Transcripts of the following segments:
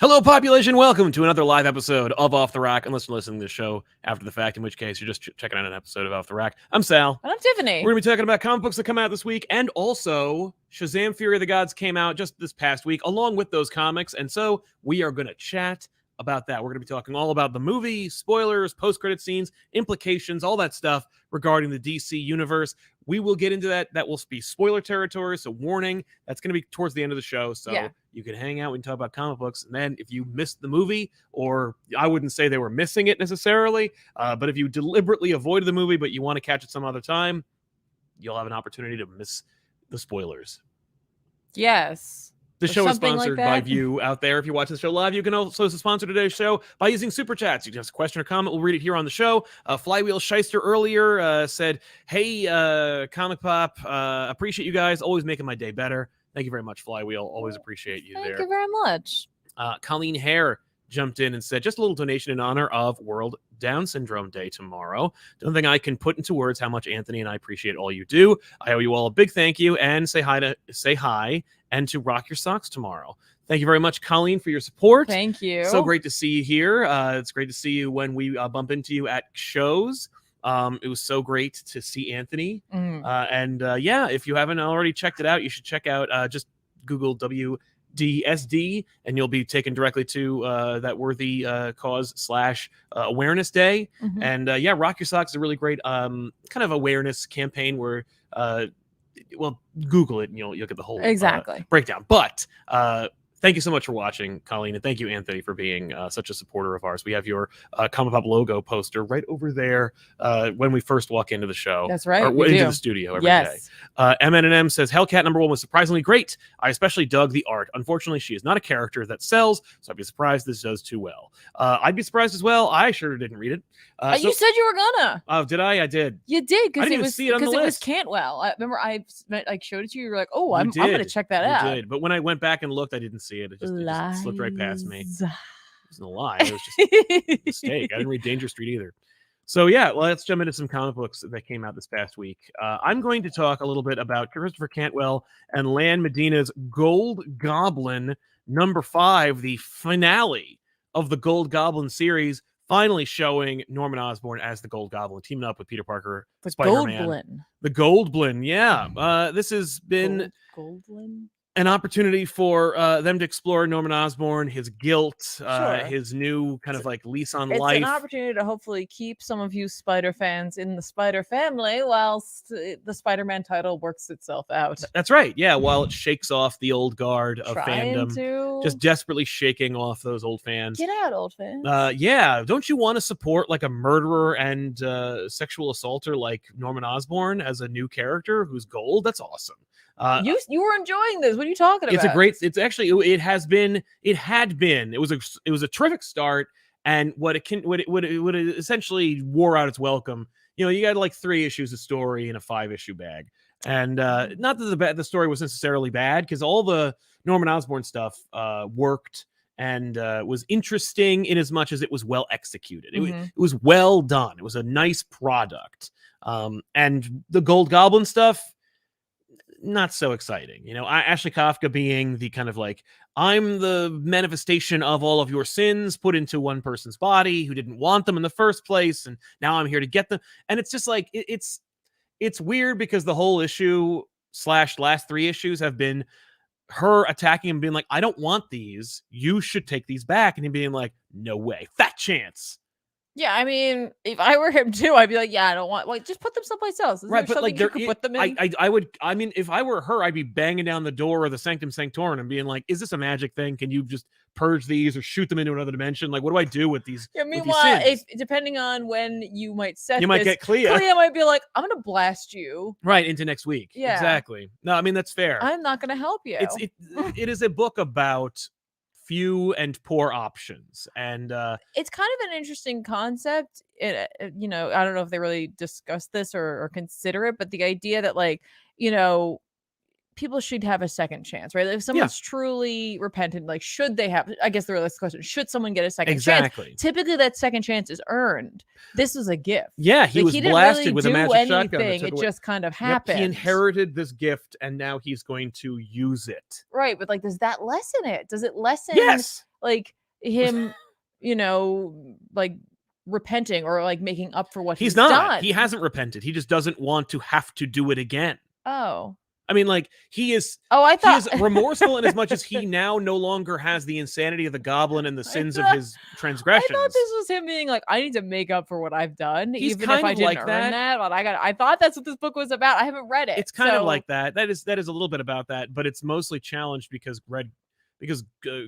Hello, population. Welcome to another live episode of Off the Rack, unless you're listening to the show after the fact, in which case you're just checking out an episode of Off the Rack. I'm Sal. And I'm Tiffany. We're going to be talking about comic books that come out this week, and also Shazam! Fury of the Gods came out just this past week, along with those comics, and so we are going to chat about that. We're going to be talking all about the movie, spoilers, post-credit scenes, implications, all that stuff regarding the DC universe. We will get into that. That will be spoiler territory, so warning, that's going to be towards the end of the show, so you can hang out and talk about comic books. And then if you missed the movie, or I wouldn't say they were missing it necessarily, but if you deliberately avoided the movie but you want to catch it some other time, you'll have an opportunity to miss the spoilers. Yes. The show is sponsored by you out there. If you're watching the show live, you can also sponsor today's show by using Super Chats. You can ask a question or comment. We'll read it here on the show. Flywheel Shyster earlier said, hey, ComicPop, appreciate you guys. Always making my day better. Thank you very much, Flywheel. Always appreciate you there. Thank you very much. Colleen Hare jumped in and said, just a little donation in honor of World Down Syndrome Day tomorrow. Don't think I can put into words how much Anthony and I appreciate all you do. I owe you all a big thank you, and say hi and to rock your socks tomorrow. Thank you very much, Colleen, for your support. Thank you. So great to see you here. It's great to see you when we bump into you at shows. It was so great to see Anthony. Yeah, if you haven't already checked it out, you should check out, just Google WDSD, and you'll be taken directly to that worthy cause / awareness day. And yeah, Rock Your Socks is a really great kind of awareness campaign where well, Google it and you'll get the whole breakdown. But thank you so much for watching, Colleen, and thank you, Anthony, for being such a supporter of ours. We have your ComicPop logo poster right over there when we first walk into the show. That's right. Or into the studio every day. MNM says, Hellcat #1 was surprisingly great. I especially dug the art. Unfortunately, she is not a character that sells, so I'd be surprised this does too well. I'd be surprised as well. I sure didn't read it. You said you were gonna. Oh, did I? I did. You did, because it was Cantwell. I remember I showed it to you. You were like, oh, I'm going to check that out. I did. But when I went back and looked, I didn't see it. It just slipped right past me. It wasn't a lie. It was just a mistake. I didn't read Danger Street either. So yeah, let's jump into some comic books that came out this past week. I'm going to talk a little bit about Christopher Cantwell and Lan Medina's Gold Goblin #5, the finale of the Gold Goblin series, finally showing Norman Osborn as the Gold Goblin, teaming up with Peter Parker, Spider-Man. The Goldblin, yeah. This has been an opportunity for them to explore Norman Osborn, his guilt, his new kind of like lease on life. It's an opportunity to hopefully keep some of you Spider fans in the Spider family whilst the Spider-Man title works itself out. That's right. Yeah, while it shakes off the old guard of fandom. Just desperately shaking off those old fans. Get out, old fans. Yeah, don't you want to support like a murderer and sexual assaulter like Norman Osborn as a new character who's gold? That's awesome. You were enjoying this. What are you talking about? It was a terrific start, and what it essentially wore out its welcome. You know, you got like 3 issues of story in a 5-issue bag, and not that the story was necessarily bad, because all the Norman Osborn stuff worked and was interesting in as much as it was well executed. It was well done. It was a nice product, and the Gold Goblin stuff, not so exciting. You know, Ashley Kafka being the kind of like, I'm the manifestation of all of your sins put into one person's body who didn't want them in the first place, and now I'm here to get them. And it's just like, it's weird, because the whole issue / last 3 issues have been her attacking him, being like, I don't want these, you should take these back, and him being like, no way, fat chance. Yeah, I mean, if I were him too, I'd be like, yeah, I don't want, like, just put them someplace else. Is right, there but like, you could put them in? I mean, if I were her, I'd be banging down the door of the Sanctum Sanctorum and being like, is this a magic thing? Can you just purge these or shoot them into another dimension? Like, what do I do with these? Yeah, meanwhile, if depending on when you might set, might get Clea might be like, I'm gonna blast you right into next week. Yeah, exactly. No, I mean, that's fair. I'm not gonna help you. It is a book about few and poor options, and it's kind of an interesting concept. You know, I don't know if they really discuss this or consider it, but the idea that, like, you know, people should have a second chance, right? If someone's truly repentant, like, should they have, I guess the realistic question, should someone get a second chance? Typically that second chance is earned. This was a gift. Yeah, he was blasted really with a magic shotgun. It just kind of happened. He inherited this gift, and now he's going to use it. Right, but like, does that lessen it? Does it lessen like him, like repenting or like making up for what he's not. done. He hasn't repented. He just doesn't want to have to do it again. Oh. I mean, like, he is. Oh, I thought he is remorseful in as much as he now no longer has the insanity of the goblin and the sins of his transgressions. I thought this was him being like, I need to make up for what I've done, He's even kind if I of didn't like earn that. But I thought that's what this book was about. I haven't read it. It's kind of like that. That is a little bit about that, but it's mostly challenged because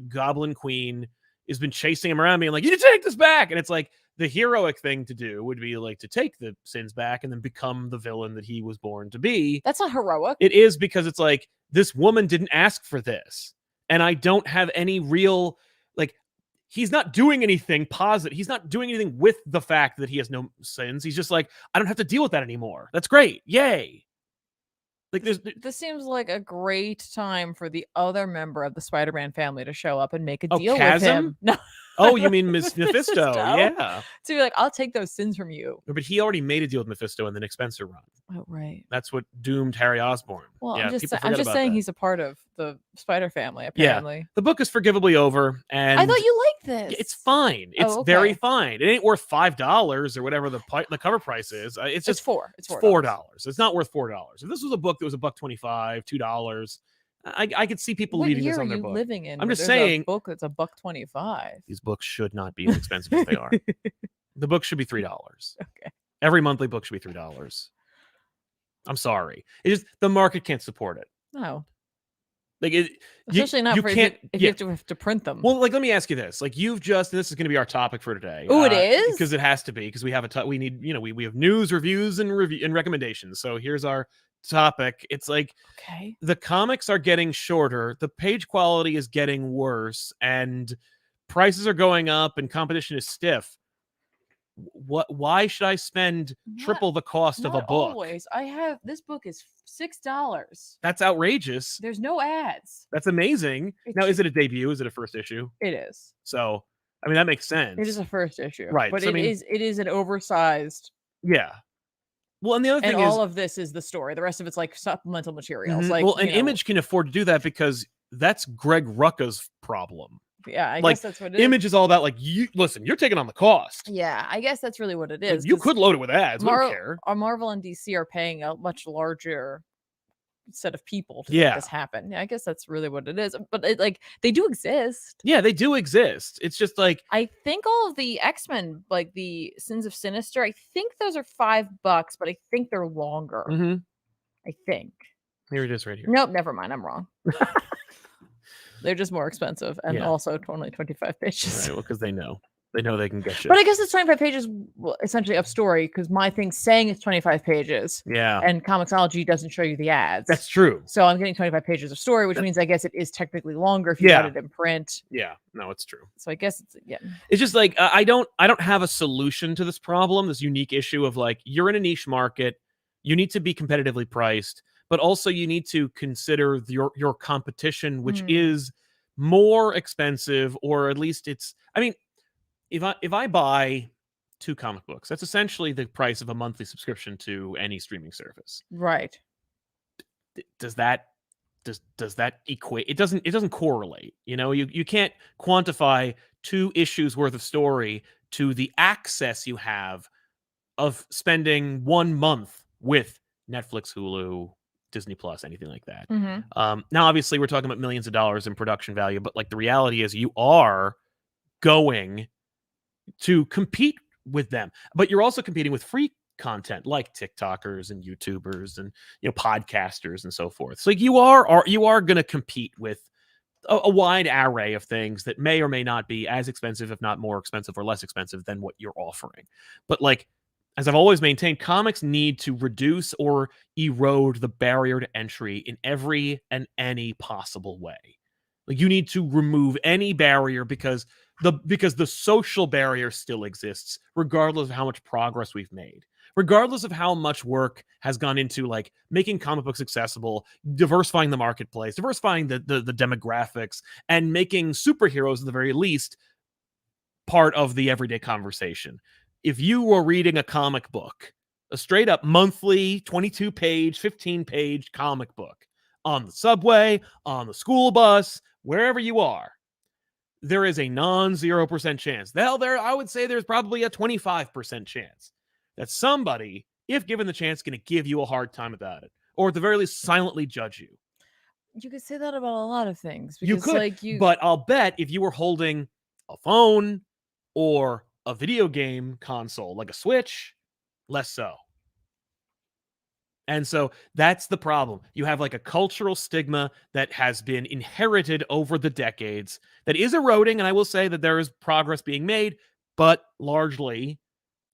Goblin Queen has been chasing him around, being like, "You need to take this back," and it's like the heroic thing to do would be like to take the sins back and then become the villain that he was born to be. That's not heroic. It is, because it's like, this woman didn't ask for this, and I don't have any real, like, he's not doing anything positive. He's not doing anything with the fact that he has no sins. He's just like, I don't have to deal with that anymore. That's great. Yay. Like, this seems like a great time for the other member of the Spider-Man family to show up and make a deal with him. No. Oh, you mean Miss Mephisto? Yeah. To be like, I'll take those sins from you. But he already made a deal with Mephisto in the Nick Spencer run. Oh, right. That's what doomed Harry Osborn. Well, yeah, I'm just saying he's a part of the Spider family, apparently. Yeah. The book is forgivably over, and I thought you liked this. It's fine. It's very fine. It ain't worth $5 or whatever the cover price is. It's just $4. It's $4. It's not worth $4. If this was a book that was $1.25, $2, I could see people reading this on their book. What year are you living in? I'm just saying, a book that's $1.25. These books should not be as expensive as they are. The book should be $3. Okay. Every monthly book should be $3. I'm sorry. It's just the market can't support it. No. Like, especially not if you have to print them. Well, like, let me ask you this: like, and this is going to be our topic for today. Oh, it is, because it has to be, because we have we need, we have news, reviews, and recommendations. So here's our topic. It's like, okay, the comics are getting shorter, the page quality is getting worse, and prices are going up, and competition is stiff. Why should I spend triple the cost of a book? Always. This book is $6. That's outrageous. There's no ads. That's amazing. Now, is it a debut? Is it a first issue? It is. So, I mean, that makes sense. It is a first issue, right? But so, it is an oversized. Yeah. Well, and the other thing is, all of this is the story. The rest of it's like supplemental materials. Like, well, Image can afford to do that because that's Greg Rucka's problem. Yeah, I guess that's what it is. Image is all about, like, you're taking on the cost. Yeah, I guess that's really what it is. Like, you could load it with ads. I don't care. Marvel and DC are paying a much larger set of people to make this happen. Yeah, I guess that's really what it is. But they do exist. Yeah, they do exist. It's just like, I think all of the X-Men, like the Sins of Sinister, I think those are $5, but I think they're longer. I think. Here it is right here. Nope, never mind. I'm wrong. They're just more expensive and also only 25 pages. Right, well, because they know they can get shit. But I guess it's 25 pages, essentially, of story, because my thing's saying it's 25 pages. Yeah. And Comixology doesn't show you the ads. That's true. So I'm getting 25 pages of story, which means I guess it is technically longer if you got it in print. Yeah. No, it's true. So I guess it's just like, I don't have a solution to this problem, this unique issue of, like, you're in a niche market, you need to be competitively priced, but also you need to consider your competition, which is more expensive, or at least it's, I mean, if I buy 2 comic books, that's essentially the price of a monthly subscription to any streaming service. Right. Does that equate? It doesn't correlate. You can't quantify 2 issues worth of story to the access you have of spending 1 month with Netflix, Hulu, Disney Plus, anything like that. Now, obviously, we're talking about millions of dollars in production value, but, like, the reality is you are going to compete with them, but you're also competing with free content like TikTokers and YouTubers and podcasters and so forth. So, like, you are going to compete with a wide array of things that may or may not be as expensive, if not more expensive or less expensive than what you're offering. But, like, as I've always maintained, comics need to reduce or erode the barrier to entry in every and any possible way. Like, you need to remove any barrier because the social barrier still exists, regardless of how much progress we've made, regardless of how much work has gone into, like, making comic books accessible, diversifying the marketplace, diversifying the demographics, and making superheroes, at the very least, part of the everyday conversation. If you were reading a comic book, a straight up monthly 22-page, 15-page comic book on the subway, on the school bus, wherever you are, there is a non-0% chance. I would say there's probably a 25% chance that somebody, if given the chance, going to give you a hard time about it, or at the very least, silently judge you. You could say that about a lot of things. Because, You could, but I'll bet if you were holding a phone or a video game console like a Switch, less so. And so that's the problem. You have like a cultural stigma that has been inherited over the decades that is eroding. And I will say that there is progress being made, but largely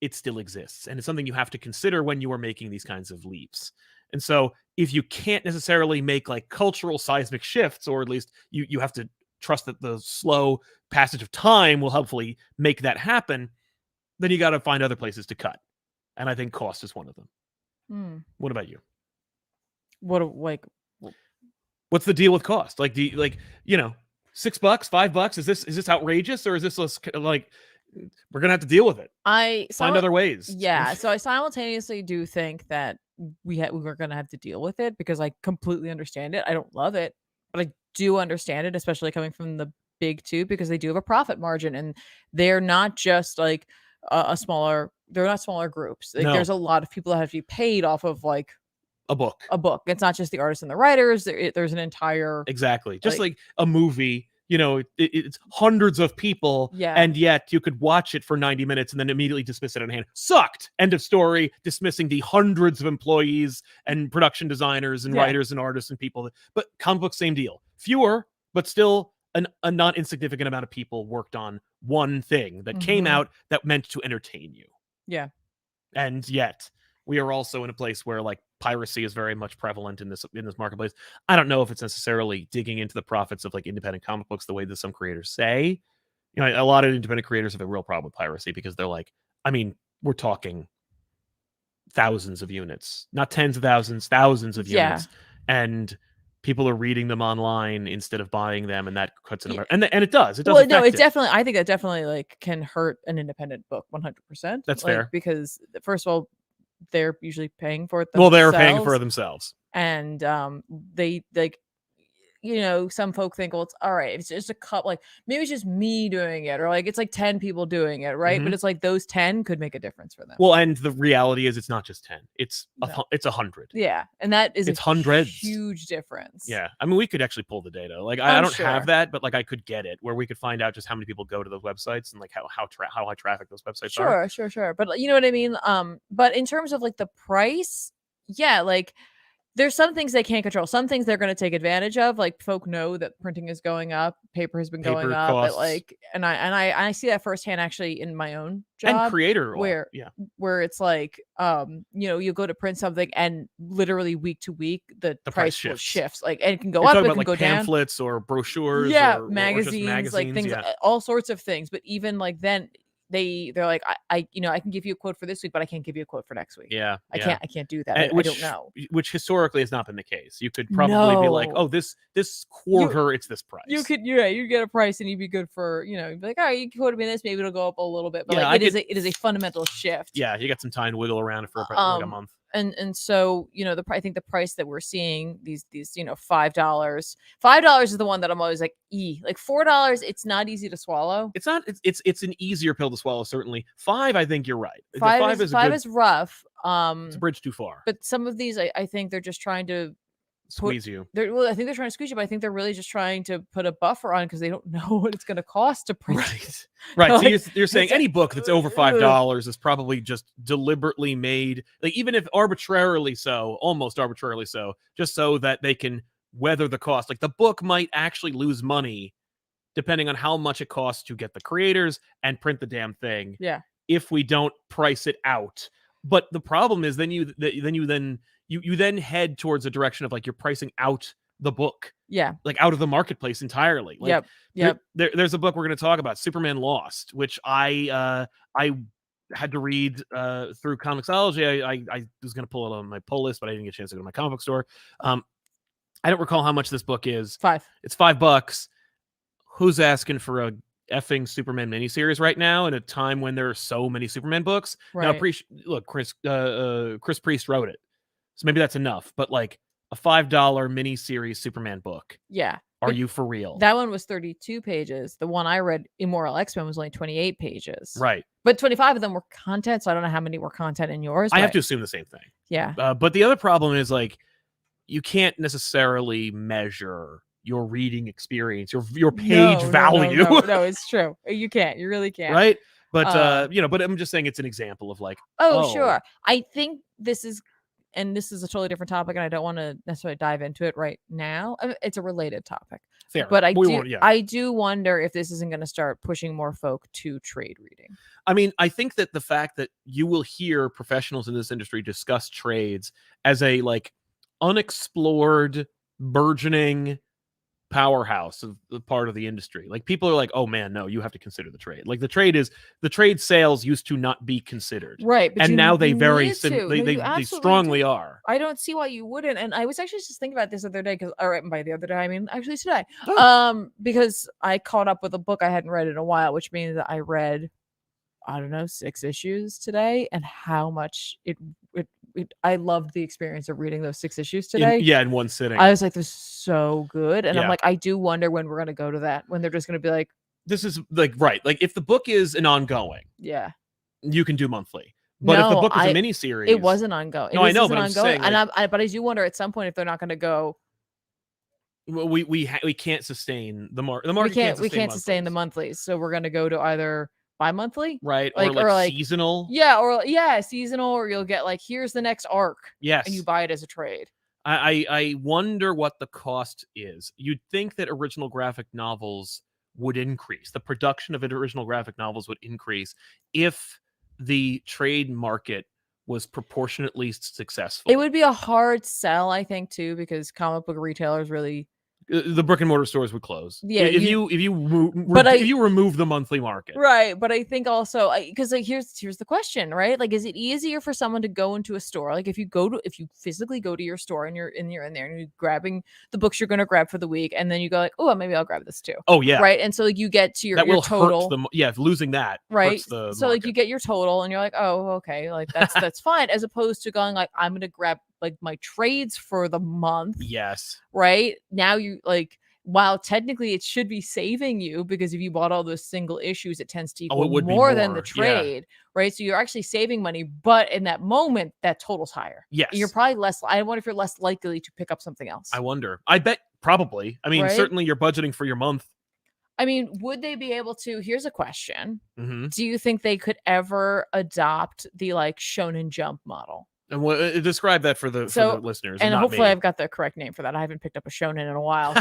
it still exists. And it's something you have to consider when you are making these kinds of leaps. And so if you can't necessarily make like cultural seismic shifts, or at least you have to trust that the slow passage of time will hopefully make that happen, then you got to find other places to cut. And I think cost is one of them. What about you? What's the deal with cost? Like, $6, $5? Is this outrageous, or is this like we're gonna have to deal with it? Find other ways. Yeah. So I simultaneously do think that we're gonna have to deal with it, because I completely understand it. I don't love it, but I do understand it, especially coming from the big two, because they do have a profit margin, and they're not just like they're not smaller groups. Like, there's a lot of people that have to be paid off of like a book. It's not just the artists and the writers. There's an entire just like a movie. It's hundreds of people, and yet you could watch it for 90 minutes and then immediately dismiss it in hand. Sucked. End of story. Dismissing the hundreds of employees and production designers and writers and artists and people. But comic books, same deal. Fewer, but still a not insignificant amount of people worked on one thing that came out that meant to entertain you. Yeah. And yet we are also in a place where like piracy is very much prevalent in this marketplace. I don't know if it's necessarily digging into the profits of like independent comic books the way that some creators say. A lot of independent creators have a real problem with piracy, because they're like, I mean, we're talking thousands of units, not tens of thousands, thousands of units. And people are reading them online instead of buying them, and that cuts in. And it does. It does. Well, no, it definitely. I think that definitely like can hurt an independent book 100%. That's fair, because first of all, they're usually paying for it themselves. Well, they're paying for it themselves, and they like. Some folk think, well, it's all right. It's just a couple, like maybe it's just me doing it, or like it's like 10 people doing it, right? But it's like those 10 could make a difference for them. Well, and the reality is, it's not just 10; it's 100. Yeah, and that is hundreds. Huge difference. Yeah, I mean, we could actually pull the data. Like, I don't have that, but like I could get it, where we could find out just how many people go to those websites and like how high traffic those websites are. Sure. But you know what I mean. But in terms of like the price, yeah, like. There's some things they can't control. Some things they're going to take advantage of. Like, folk know that printing is going up, paper has been going up, but like, and I see that firsthand actually in my own job and creator, where it's like, you go to print something and literally week to week the price shifts. Like, and it can go up, it can go down. Pamphlets or brochures, or magazines, like things, all sorts of things. But even like then. They're like, I can give you a quote for this week, but I can't give you a quote for next week. I can't do that. I don't know. Which historically has not been the case. You could probably be like, oh, this quarter, it's this price. You get a price and you'd be good for, you'd be like, all right, you quoted me this, maybe it'll go up a little bit. But it is a fundamental shift. Yeah, you got some time to wiggle around for like a month. And so, I think the price that we're seeing, these $5 is the one that I'm always like, like $4, it's not easy to swallow. It's not, it's an easier pill to swallow, certainly. $5, I think you're right. $5 is rough. It's a bridge too far. But some of these, I think they're just trying to squeeze you. I think they're trying to squeeze you, but I think they're really just trying to put a buffer on, because they don't know what it's going to cost to print. Right. Like, so you're saying any book that's over $5 is probably just deliberately made, like, even if almost arbitrarily so, just so that they can weather the cost. Like, the book might actually lose money depending on how much it costs to get the creators and print the damn thing. Yeah. If we don't price it out. But the problem is then you then head towards a direction of like you're pricing out the book. Yeah. Like out of the marketplace entirely. Like, Yep. There's a book we're going to talk about, Superman Lost, which I had to read through Comixology. I was going to pull it on my pull list, but I didn't get a chance to go to my comic book store. I don't recall how much this book is. $5. It's $5. Who's asking for a effing Superman miniseries right now in a time when there are so many Superman books? Right. Now, look, Chris Priest wrote it, so maybe that's enough. But like a $5 miniseries Superman book, yeah, Are you for real? That one was 32 pages. The one I read, Immoral X-Men, was only 28 pages. Right. But 25 of them were content, so I don't know how many were content in yours. I have to assume the same thing. Yeah. But the other problem is, like, you can't necessarily measure your reading experience, your page value. No, it's true. You can't. You really can't. Right? But but I'm just saying it's an example of, like, sure. I think this is a totally different topic, and I don't want to necessarily dive into it right now. It's a related topic. Fair. But I do wonder if this isn't going to start pushing more folk to trade reading. I mean, I think that the fact that you will hear professionals in this industry discuss trades as a, like, unexplored, burgeoning powerhouse of the part of the industry. Like, people are like, oh man, no, you have to consider the trade. Like, the trade sales used to not be considered. Right. And now they they strongly are. I don't see why you wouldn't. And I was actually just thinking about this the other day, by the other day, I mean, actually today, because I caught up with a book I hadn't read in a while, which means that I read, I don't know, 6 issues today, and how much I loved the experience of reading those 6 issues today. In one sitting. I was like, this is so good. And I'm like, I do wonder when we're going to go to that, when they're just going to be like, this is like, right. Like, if the book is an ongoing, you can do monthly. But if the book is a miniseries, it wasn't ongoing. No, I know, but I'm saying, like, but I do wonder at some point if they're not going to go. We can't sustain the market. The market we can't sustain the monthlies, so we're going to go to either bi-monthly, right? Or seasonal. Seasonal, or you'll get, like, here's the next arc. Yes. And you buy it as a trade. I wonder what the cost is. You'd think that original graphic novels would increase. The production of original graphic novels would increase if the trade market was proportionately successful. It would be a hard sell, I think, too, because comic book retailers really... the brick and mortar stores would close. Yeah, if you remove the monthly market, right? But I think also, because, like, here's the question, right? Like, is it easier for someone to go into a store, like, if you physically go to your store and you're in there and you're grabbing the books you're going to grab for the week, and then you go like, oh, maybe I'll grab this too. Oh yeah, right. And so, like, you get to your total. Losing that, right? So like, you get your total, and you're like, oh, okay, like that's fine, as opposed to going like, I'm going to grab, like, my trades for the month. Yes. Right now, you, like, while technically it should be saving you, because if you bought all those single issues, it tends to equal more than the trade, right? So you're actually saving money, but in that moment, that total's higher. Yes. You're probably less. I wonder if you're less likely to pick up something else. I wonder. I bet probably. I mean, certainly you're budgeting for your month. I mean, would they be able to? Here's a question. Mm-hmm. Do you think they could ever adopt the, like, Shonen Jump model? And describe that for the listeners. And hopefully I've got the correct name for that. I haven't picked up a shonen in a while.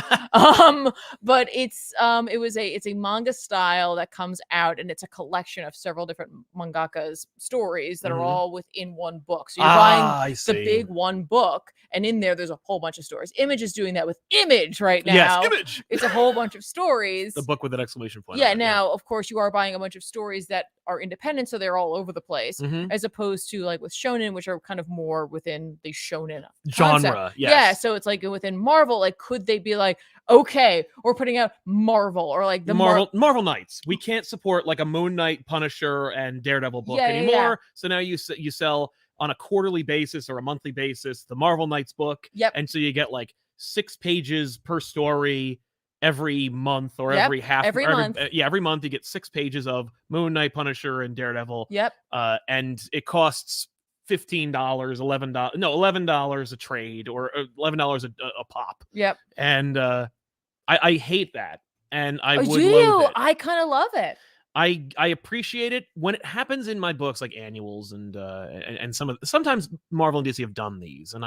But it's a manga style that comes out, and it's a collection of several different mangaka's stories that are all within one book. So you're buying the big one book, and in there's a whole bunch of stories. Image is doing that with Image right now. Yes, Image. It's a whole bunch of stories. The book with an exclamation point. Yeah, now, of course, you are buying a bunch of stories that are independent, so they're all over the place, as opposed to, like, with shonen, which are kind of more within the shonen genre. Yes. Yeah, so it's like within Marvel, like, could they be like, okay, we're putting out Marvel, or like the Marvel Knights? We can't support, like, a Moon Knight, Punisher, and Daredevil book anymore. Yeah. So now you sell on a quarterly basis or a monthly basis the Marvel Knights book. Yep. And so you get, like, 6 pages per story every month, or every month. Every month you get 6 pages of Moon Knight, Punisher, and Daredevil. Yep. And it costs $15, $11 a trade, or $11 a pop. Yep. And I hate that, and I would loathe it. I kind of love it. I appreciate it when it happens in my books, like annuals and sometimes Marvel and DC have done these, and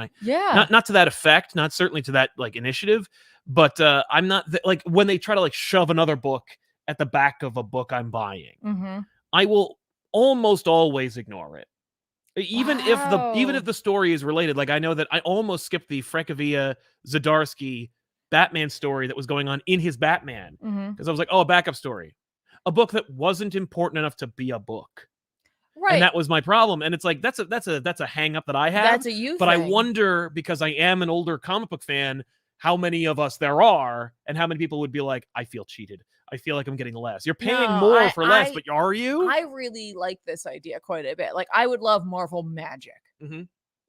not to that effect, not certainly to that, like, initiative, but I'm not like, when they try to, like, shove another book at the back of a book I'm buying, I will almost always ignore it, even if the story is related. Like, I know that I almost skipped the Francavilla Zdarsky Batman story that was going on in his Batman, because I was like, oh, a backup story. A book that wasn't important enough to be a book, right? And that was my problem. And it's like, that's a hang up that I have. That's a you but thing. I wonder, because I am an older comic book fan, how many of us there are, and how many people would be like, I feel cheated. I feel like I'm getting less. You're paying more for less, but are you? I really like this idea quite a bit. Like, I would love Marvel Magic.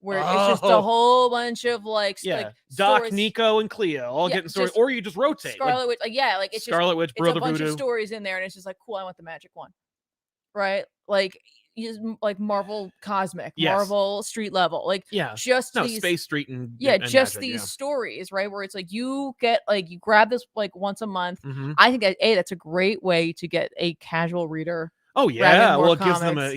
where it's just a whole bunch of like Doc, stories. Nico, and Cleo all getting stories, or you just rotate. Scarlet Witch, like it's Scarlet Witch, it's a bunch of stories in there, and it's just like, cool, I want the magic one, right? Like Marvel Cosmic, Marvel Street Level, like just these Space Street and just magic, these stories, right? Where it's like you get you grab this like once a month. I think that's a great way to get a casual reader. Oh yeah, well it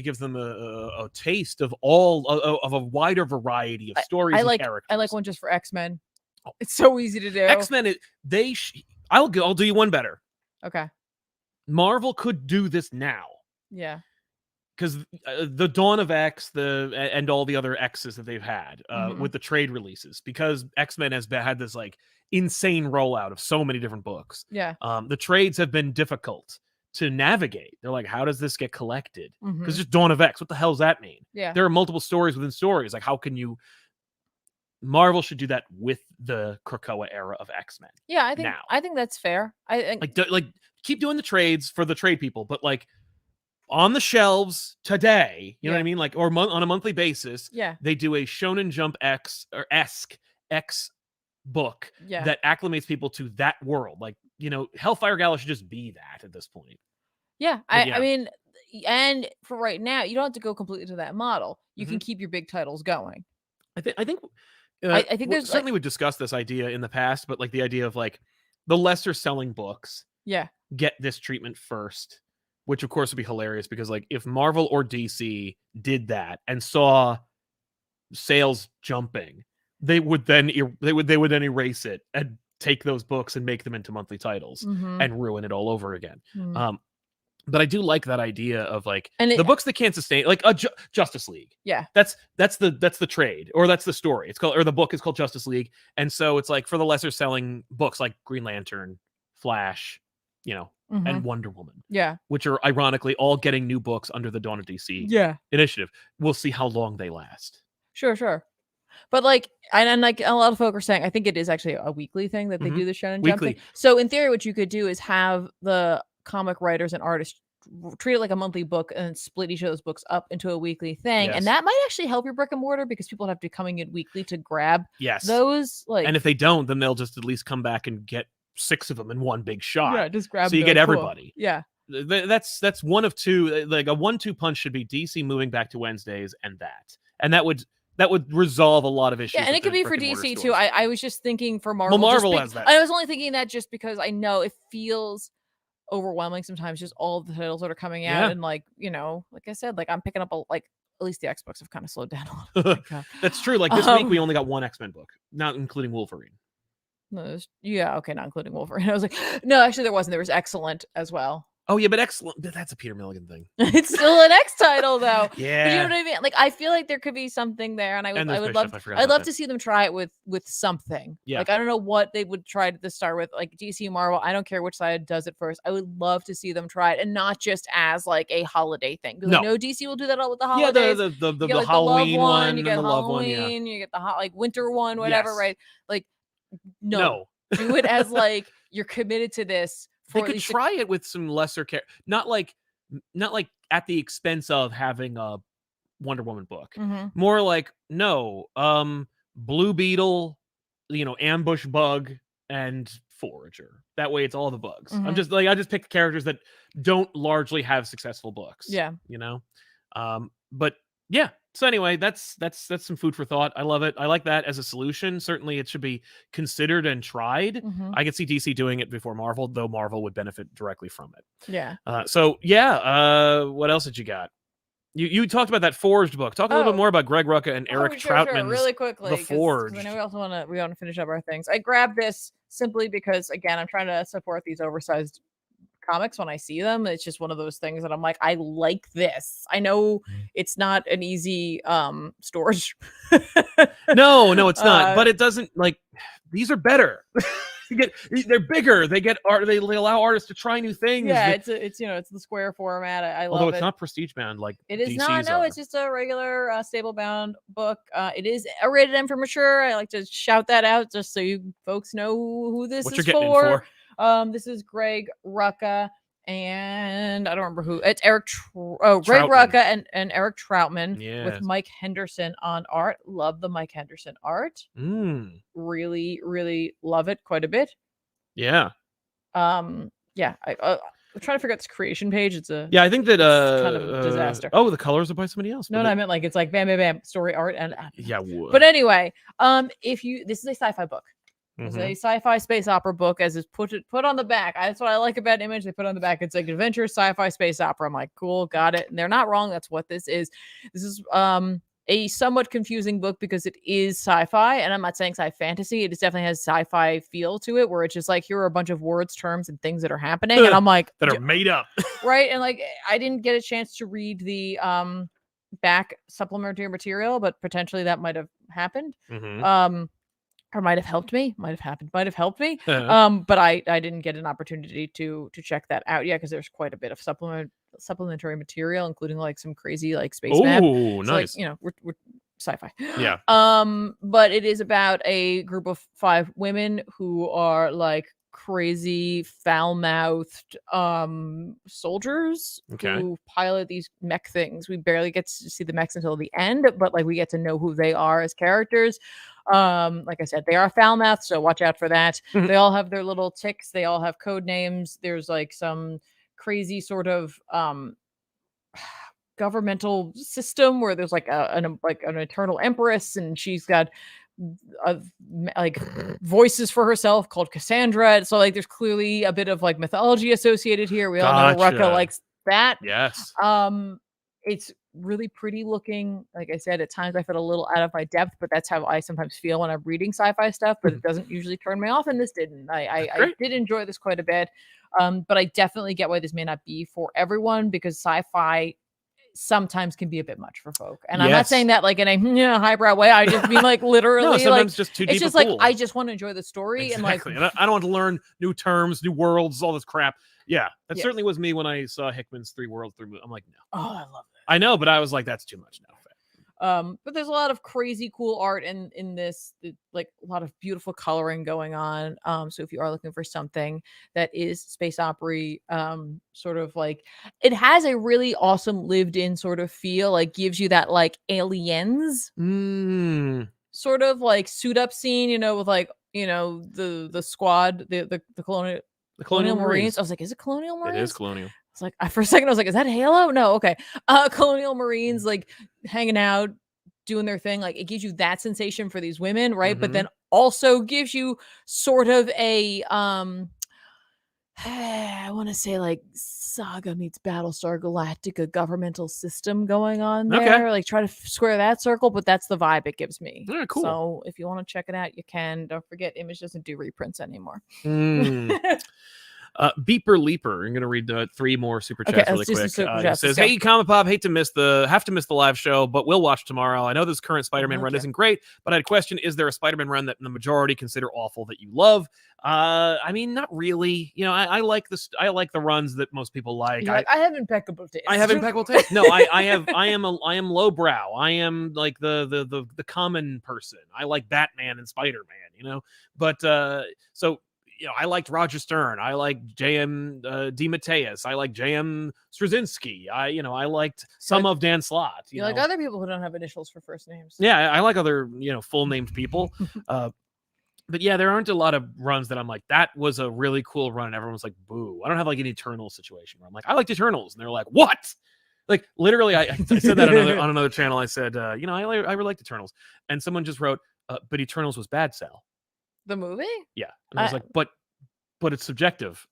gives them a taste of all of a wider variety of stories and characters. I like one just for X-Men. It's so easy to do. X-Men, I'll do you one better. Okay. Marvel could do this now. Yeah. Because the Dawn of X, and all the other X's that they've had with the trade releases, because X-Men has had this like insane rollout of so many different books. Yeah. The trades have been difficult to navigate. They're like, how does this get collected? Because just Dawn of X, what the hell does that mean? Yeah. There are multiple stories within stories. Like, how can you? Marvel should do that with the Krakoa era of X-Men. Yeah, I think that's fair. I like keep doing the trades for the trade people, but like on the shelves today, you know what I mean? Like, or on a monthly basis, they do a Shonen Jump esque X book that acclimates people to that world. Like, Hellfire Gala should just be that at this point. Yeah, I mean, and for right now, you don't have to go completely to that model. You can keep your big titles going. I think there's certainly we've discussed this idea in the past, but like the idea of like the lesser selling books, get this treatment first, which of course would be hilarious because like if Marvel or DC did that and saw sales jumping, they would then erase it and take those books and make them into monthly titles and ruin it all over again. But I do like that idea of like the books that can't sustain, like Justice League. Yeah, that's the trade, or that's the story. It's called, or the book is called Justice League, and so it's like for the lesser selling books like Green Lantern, Flash, and Wonder Woman. Yeah, which are ironically all getting new books under the Dawn of DC initiative. We'll see how long they last. Sure. But like, and like a lot of folk are saying, I think it is actually a weekly thing that they do the Shonen Jump thing. So in theory, what you could do is have the comic writers and artists treat it like a monthly book and split each of those books up into a weekly thing. And that might actually help your brick and mortar because people have to be coming in weekly to grab those. Like, and if they don't, then they'll just at least come back and get 6 of them in one big shot. Yeah, just grab. So you get everybody. Yeah. That's one of two. Like a 1-2 punch should be DC moving back to Wednesdays, and that would resolve a lot of issues. Yeah, and it could be for DC too. I was just thinking for Marvel. Well, Marvel has that. I was only thinking that just because I know it feels overwhelming sometimes, just all the titles that are coming out, and like like I said, like I'm picking up at least the X books have kind of slowed down a little bit. That's true. Like this week we only got 1 X-Men book, not including Wolverine. No, not including Wolverine. I was like, no, actually there wasn't. There was Excellent as well. Oh yeah, but Excellent, that's a Peter Milligan thing. It's still an X title though. Yeah. But you know what I mean? Like I feel like there could be something there, and I'd love to see them try it with something. Yeah. Like I don't know what they would try to start with, like DC, Marvel. I don't care which side does it first. I would love to see them try it, and not just as like a holiday thing. Because I know DC will do that all with the holidays. Yeah, the Halloween one, you get the love one, you get the winter one, whatever, right? Like no. Do it as like you're committed to this. They could try it with some lesser care, not like at the expense of having a Wonder Woman book. More like Blue Beetle, Ambush Bug, and Forager. That way, it's all the bugs. I just pick characters that don't largely have successful books. Yeah, but yeah. So anyway, that's some food for thought. I love it. I like that as a solution. Certainly, it should be considered and tried. I could see DC doing it before Marvel, though Marvel would benefit directly from it. Yeah. What else did you got? You talked about that Forged book. Talk a little bit more about Greg Rucka and Eric Troutman's really quickly. The Forged. I know we want to finish up our things. I grabbed this simply because again, I'm trying to support these oversized comics when I see them. It's just one of those things that I'm like, I like this. I know it's not an easy storage. No, it's not. But it doesn't, like, these are better. They're bigger. They allow artists to try new things. Yeah, it's the square format. I love it. Although it's not prestige bound like it is. DC's no, it's just a regular stable bound book. It is a rated M for mature. I like to shout that out just so you folks know who this is for. This is Greg Rucka, and I don't remember who. It's Eric. Greg Troutman. Rucka and Eric Troutman with Yes. Mike Henderson on art. Love the Mike Henderson art. Really, really love it quite a bit. Yeah. Yeah. I'm trying to figure out this creation page. It's a I think that kind of a disaster. Oh, the colors are by somebody else. No, I meant like it's like bam, bam, bam, story art and yeah. But anyway, this is a sci-fi book. It's a Mm-hmm. sci-fi space opera book, as is put on the back. That's what I like about Image. They put on the back. It's like adventure sci-fi space opera. I'm like, cool, got it. And they're not wrong. That's what this is. This is a somewhat confusing book because it is sci-fi, and I'm not saying sci fantasy. It just definitely has sci-fi feel to it, where it's just like here are a bunch of words, terms, and things that are happening, and I'm like that are made up, right? And like I didn't get a chance to read the back supplementary material, but potentially that might have happened. Mm-hmm. Or might have helped me. Might have helped me. But I didn't get an opportunity to check that out yet because there's quite a bit of supplementary material, including like some crazy like space map. Oh, nice. Like, we're sci-fi. Yeah. But it is about a group of 5 women who are like crazy foul-mouthed soldiers who pilot these mech things. We barely get to see the mechs until the end, but like we get to know who they are as characters. Like I said, they are foul-mouthed, so watch out for that. They all have their little ticks, they all have code names. There's like some crazy sort of governmental system where there's like an eternal empress, and she's got like voices for herself called Cassandra. So like there's clearly a bit of like mythology associated here. We all know Rucka likes that. Yes. It's really pretty looking. Like I said, at times I felt a little out of my depth, but that's how I sometimes feel when I'm reading sci-fi stuff, but it doesn't usually turn me off, and this didn't. I did enjoy this quite a bit. But I definitely get why this may not be for everyone, because sci-fi sometimes can be a bit much for folk. And I'm not saying that like in a highbrow way. I just mean like literally no, sometimes like just too it's deep just a like pool. I just want to enjoy the story and like I don't want to learn new terms, new worlds, all this crap. Yeah, that certainly was me when I saw Hickman's 3 Worlds through. I'm like, no. Oh, I love that. I know, but I was like, that's too much now. But there's a lot of crazy cool art in this, like a lot of beautiful coloring going on. So if you are looking for something that is space opera, sort of like it has a really awesome lived in sort of feel, like gives you that like Aliens sort of like suit up scene, with like, the squad, the Colonial Marines. I was like, is it Colonial Marines? It is Colonial. It's like for a second I was like, is that Halo? No, okay. Colonial Marines like hanging out, doing their thing. Like it gives you that sensation for these women, right? But then also gives you sort of a I want to say like Saga meets Battlestar Galactica governmental system going on there. Like try to square that circle, but that's the vibe it gives me. Cool. So if you want to check it out, you can. Don't forget, Image doesn't do reprints anymore. Beeper Leaper. I'm gonna read 3 more super chats really quick. He says, "Hey, ComicPop, have to miss the live show, but we'll watch tomorrow. I know this current Spider-Man run isn't great, but I had a question: is there a Spider-Man run that the majority consider awful that you love?" I mean, not really. I like this. I like the runs that most people like. I have impeccable taste. I have impeccable taste. No, I am lowbrow. I am like the common person. I like Batman and Spider-Man. But so. I liked Roger Stern. I liked J.M. DeMatteis. I liked J.M. Straczynski. I liked some of Dan Slott. You like other people who don't have initials for first names. Yeah, I like other, full named people. But yeah, there aren't a lot of runs that I'm like, that was a really cool run. And everyone's like, boo. I don't have like an Eternals situation where I'm like, I liked Eternals. And they're like, what? Like literally, I said that on another channel. I said, I really liked Eternals. And someone just wrote, but Eternals was bad, Sal. The movie? Yeah. And I was like, but it's subjective.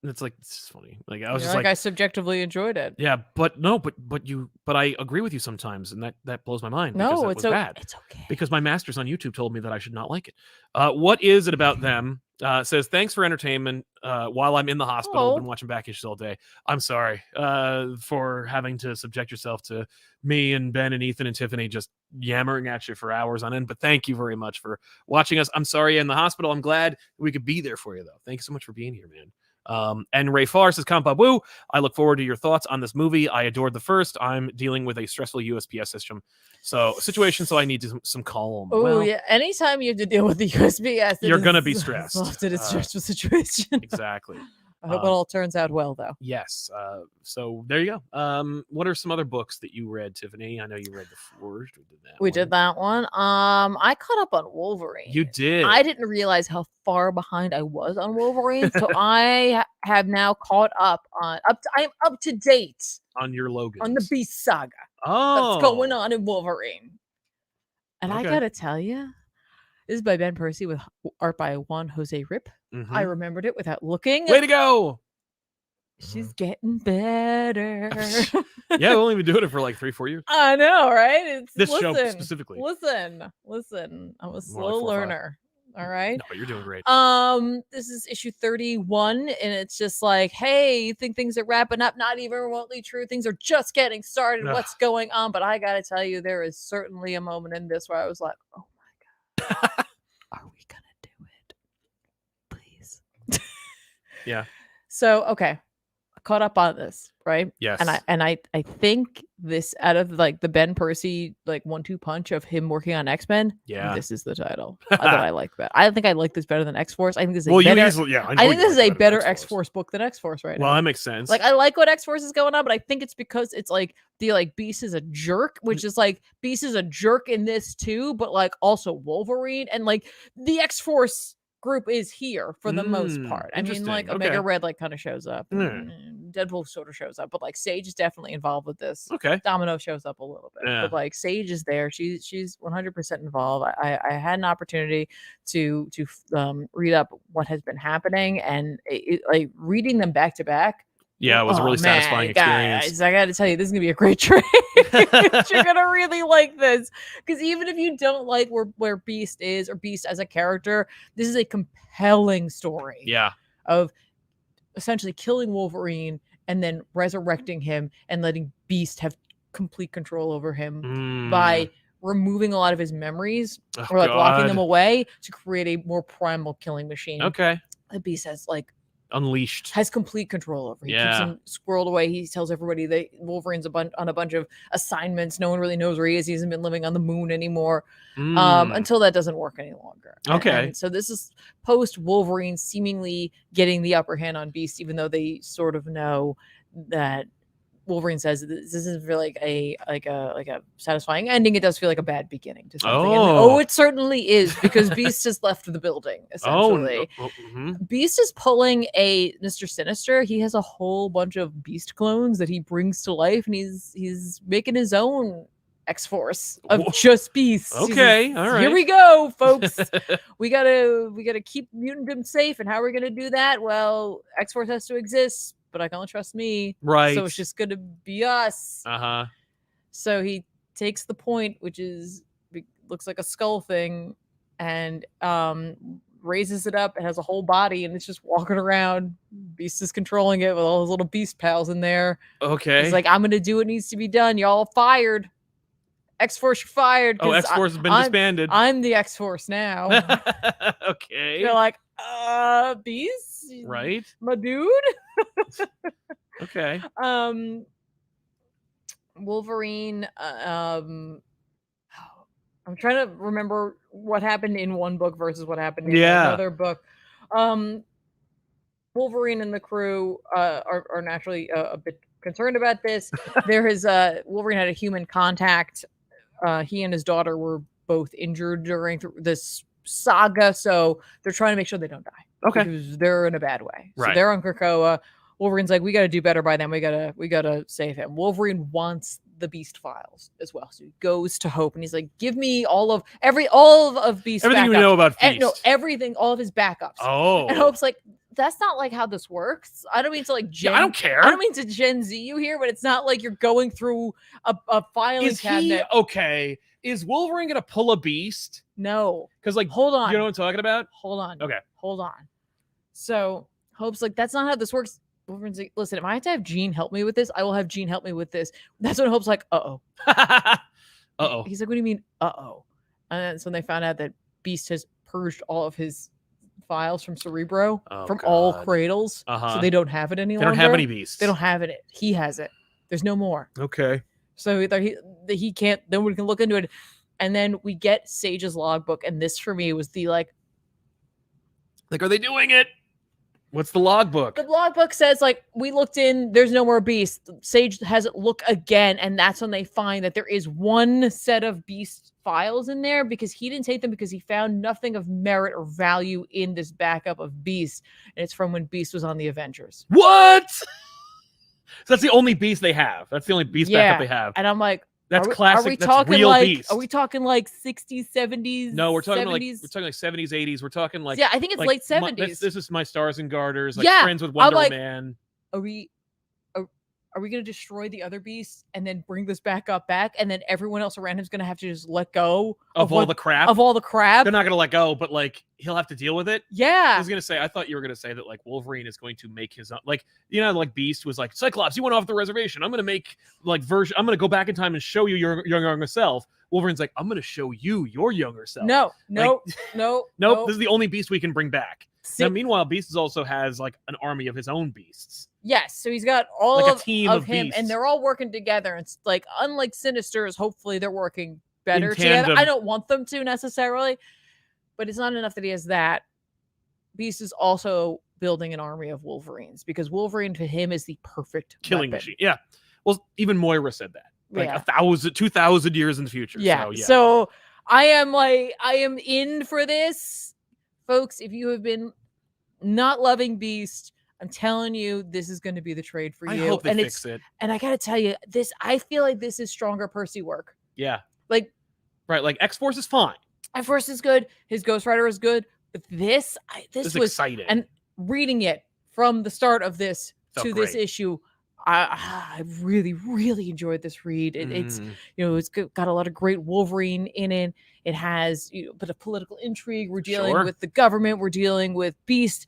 And it's like, it's funny. Like I was just like, I subjectively enjoyed it. Yeah, but I agree with you sometimes, and that blows my mind. No, it's bad. It's okay. Because my masters on YouTube told me that I should not like it. What is it about them? Says, thanks for entertainment while I'm in the hospital. I've been watching back issues all day. I'm sorry for having to subject yourself to me and Ben and Ethan and Tiffany just yammering at you for hours on end. But thank you very much for watching us. I'm sorry in the hospital. I'm glad we could be there for you, though. Thank you so much for being here, man. And Ray Farr says, ComicPop Woo, I look forward to your thoughts on this movie. I adored the first. I'm dealing with a stressful USPS system. So I need some calm. Oh, yeah. Anytime you have to deal with the USPS, you're going to be stressed. Often a stressful situation. Exactly. I hope it all turns out well, though. Yes. So there you go. What are some other books that you read, Tiffany? I know you read The Forged. We did that one. I caught up on Wolverine. You did. I didn't realize how far behind I was on Wolverine, so I have now caught up on I'm up to date on your Logan, on the Beast saga. Oh, that's going on in Wolverine. And I Okay. gotta tell you, this is by Ben Percy with art by Juan Jose Rip. I remembered it without looking. Way to go! She's getting better. Yeah, we've only been doing it for like 3-4 years. I know, right? This show specifically. Listen. I'm a slow learner. All right. No, you're doing great. This is issue 31, and it's just like, hey, you think things are wrapping up? Not even remotely true. Things are just getting started. What's going on? But I gotta tell you, there is certainly a moment in this where I was like, oh my god, are we gonna do it? Please. Yeah. So okay. Caught up on this, right? Yes. And I think this, out of like the Ben Percy like 1-2 punch of him working on X-Men, this is the title that I like. That I think I like this better than X-Force. I think this is I think this is a better X-Force book than X-Force right now. Well, that makes sense. Like I like what X-Force is going on, but I think it's because it's like the like Beast is a jerk, which is like Beast is a jerk in this too, but like also Wolverine and like the X-Force group is here for the most part. I mean, like Omega Red like kind of shows up. Deadpool sort of shows up, but like Sage is definitely involved with this. Okay. Domino shows up a little bit, but like Sage is there. She's 100% involved. I had an opportunity to read up what has been happening, and like reading them back to back. Yeah, it was a really satisfying experience. Guys, I got to tell you, this is gonna be a great trade. You're gonna really like this, because even if you don't like where Beast is or Beast as a character, this is a compelling story. Yeah, of essentially killing Wolverine and then resurrecting him and letting Beast have complete control over him by removing a lot of his memories or like locking them away to create a more primal killing machine. Okay, the Beast has like has complete control over. He keeps him squirreled away. He tells everybody that Wolverine's on a bunch of assignments. No one really knows where he is. He hasn't been living on the moon anymore until that doesn't work any longer. Okay. And so this is post Wolverine seemingly getting the upper hand on Beast, even though they sort of know that Wolverine says this isn't really like a satisfying ending. It does feel like a bad beginning to something. It certainly is, because Beast has left the building. Essentially, Beast is pulling a Mr. Sinister. He has a whole bunch of Beast clones that he brings to life, and he's making his own X-Force of just Beast. Okay, all right. Here we go, folks. we gotta keep mutantdom safe, and how are we gonna do that? Well, X-Force has to exist, but I can only trust me. Right. So it's just gonna be us. So he takes the point, which looks like a skull thing, and raises it up. It has a whole body, and it's just walking around. Beast is controlling it with all his little Beast pals in there. Okay. He's like, I'm gonna do what needs to be done. Y'all fired. X-Force, you're fired. Oh, X-Force has been disbanded. I'm the X-Force now. Okay. You're like, Beast? Right. My dude? Okay. Wolverine, I'm trying to remember what happened in one book versus what happened in another book. Wolverine and the crew are naturally a bit concerned about this. Wolverine had a human contact. He and his daughter were both injured during this saga, so they're trying to make sure they don't die. Okay. Because they're in a bad way. Right. So they're on Krakoa. Wolverine's like, we got to do better by them. We gotta save him. Wolverine wants the Beast files as well, so he goes to Hope and he's like, give me all of Beast's everything backups. we know about Beast. No, everything, all of his backups. Oh. And Hope's like, that's not like how this works. I don't mean to like I don't care. I don't mean to Gen Z you here, but it's not like you're going through a filing cabinet. Is Wolverine gonna pull a Beast? No. Because like, hold on. You know what I'm talking about? Hold on. Okay. Hold on. So Hope's like, that's not how this works. Wolverine's like, listen, if I have to have Jean help me with this, I will have Jean help me with this. That's when Hope's like, uh-oh. Uh-oh. He's like, what do you mean, uh-oh? And that's when they found out that Beast has purged all of his files from Cerebro, all cradles, so they don't have it any longer. They don't have any Beasts. They don't have it. He has it. There's no more. Okay. So he can't, then we can look into it. And then we get Sage's logbook, and this for me was the like, are they doing it? What's the logbook? The logbook says, like, we looked in, there's no more beasts. Sage has it look again, and that's when they find that there is one set of beast files in there because he didn't take them because he found nothing of merit or value in this backup of Beast, and it's from when Beast was on the Avengers. What? So that's the only beast they have. That's the only beast backup they have. And I'm like, that's classic. Are we that's talking real like? Beast. Are we talking like 60s, 70s? No, we're talking 70s? like 70s, 80s. We're talking like I think it's late 70s. This is my Stars and Garters. Like friends with Wonder Man. Are we going to destroy the other beasts and then bring this back, and then everyone else around him is going to have to just let go of all the crap? Of all the crap. They're not going to let go, but like he'll have to deal with it. Yeah. I was going to say, I thought you were going to say that like Wolverine is going to make his own, like, you know, like Beast was like, Cyclops, you went off the reservation. I'm going to make like I'm going to go back in time and show you your younger self. Wolverine's like, I'm going to show you your younger self. No. Nope. This is the only beast we can bring back. Now, meanwhile, Beast also has like an army of his own beasts. Yes, so he's got all like of, a team of of him, beasts. and they're all working together. It's like, unlike Sinister's, hopefully they're working better together. I don't want them to necessarily, but it's not enough that he has that. Beast is also building an army of Wolverines because Wolverine to him is the perfect killing weapon. machine. Yeah. Well, even Moira said that. Like 2,000 years in the future. Yeah. So I am in for this. Folks, if you have been not loving Beast, I'm telling you, this is going to be the trade for you. I hope they fix it. And I got to tell you, I feel like this is stronger Percy work. Yeah. Like, right. Like X-Force is fine. X-Force is good. His Ghost Rider is good. But this was exciting. And reading it from the start of this to this issue, I really, really enjoyed this read. It's it's got a lot of great Wolverine in it. It has a bit of political intrigue. We're dealing with the government. We're dealing with Beast,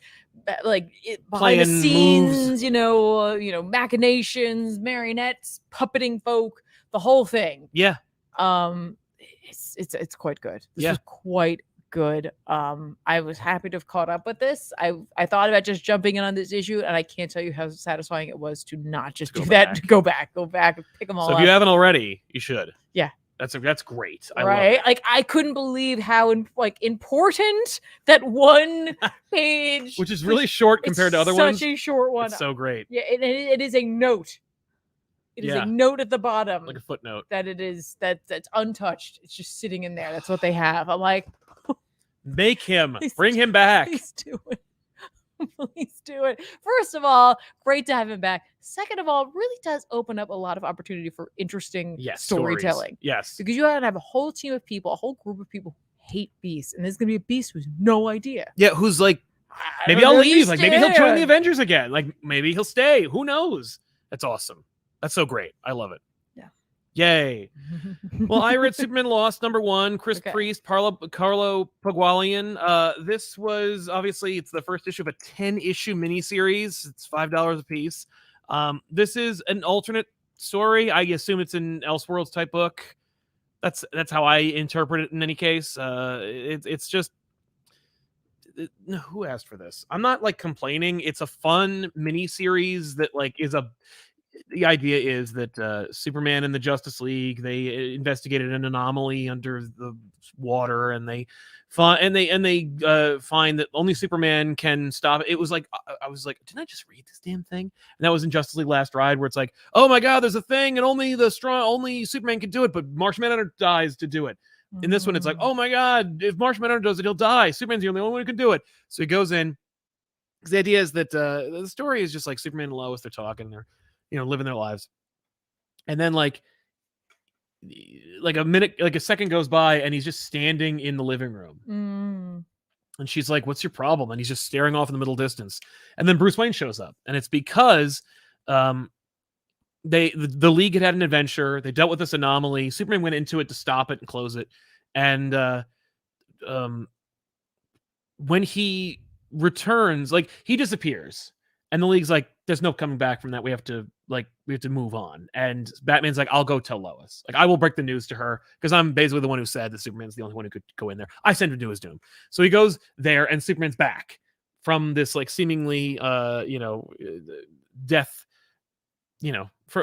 like behind the scenes. Moves. Machinations, marionettes, puppeting folk, the whole thing. Yeah. It's quite good. This is quite good. I was happy to have caught up with this. I thought about just jumping in on this issue, and I can't tell you how satisfying it was to not just do that. Go back and pick them all up. So if you haven't already, you should. Yeah. That's great. I love it. Like, I couldn't believe how important that one page, which is really short compared to other ones. Such a short one. It's so great. Yeah, it is a note. It is a note at the bottom, like a footnote, that it is that's untouched. It's just sitting in there. That's what they have. I'm like, make him, bring him back. Please do it. Please do it. First of all, great to have him back. Second of all, really does open up a lot of opportunity for interesting storytelling. Stories. Yes. Because you have a whole team of people, a whole group of people who hate Beast. And there's going to be a Beast who's no idea. Yeah, who's like, maybe I'll leave. Like, maybe he'll join the Avengers again. Like, maybe he'll stay. Who knows? That's awesome. That's so great. I love it. Yeah. Yay. Well, I read Superman Lost #1, Chris Priest, Carlo Pagwalian. This was obviously, it's the first issue of a 10-issue miniseries. It's $5 a piece. This is an alternate story. I assume it's an Elseworlds type book. That's how I interpret it in any case. It's just, who asked for this? I'm not like complaining. It's a fun miniseries that like the idea is that Superman and the Justice League, they investigated an anomaly under the water, and they find that only Superman can stop it. It was like, I was like, didn't I just read this damn thing? And that was in Justice League Last Ride, where it's like, oh my God, there's a thing, and only Superman can do it, but Martian Manhunter dies to do it. In this one, it's like, oh my God, if Martian Manhunter does it, he'll die. Superman's the only one who can do it. So he goes in. The idea is that the story is just like Superman and Lois, they're talking, they're living their lives. And then like a minute, like a second goes by, and he's just standing in the living room. And she's like, what's your problem? And he's just staring off in the middle distance. And then Bruce Wayne shows up. And it's because the League had an adventure. They dealt with this anomaly. Superman went into it to stop it and close it. And when he returns, like, he disappears. And the League's like, there's no coming back from that. We have to move on. And Batman's like, I'll go tell Lois. Like, I will break the news to her, because I'm basically the one who said that Superman's the only one who could go in there. I sent him to his doom. So he goes there, and Superman's back from this like seemingly death,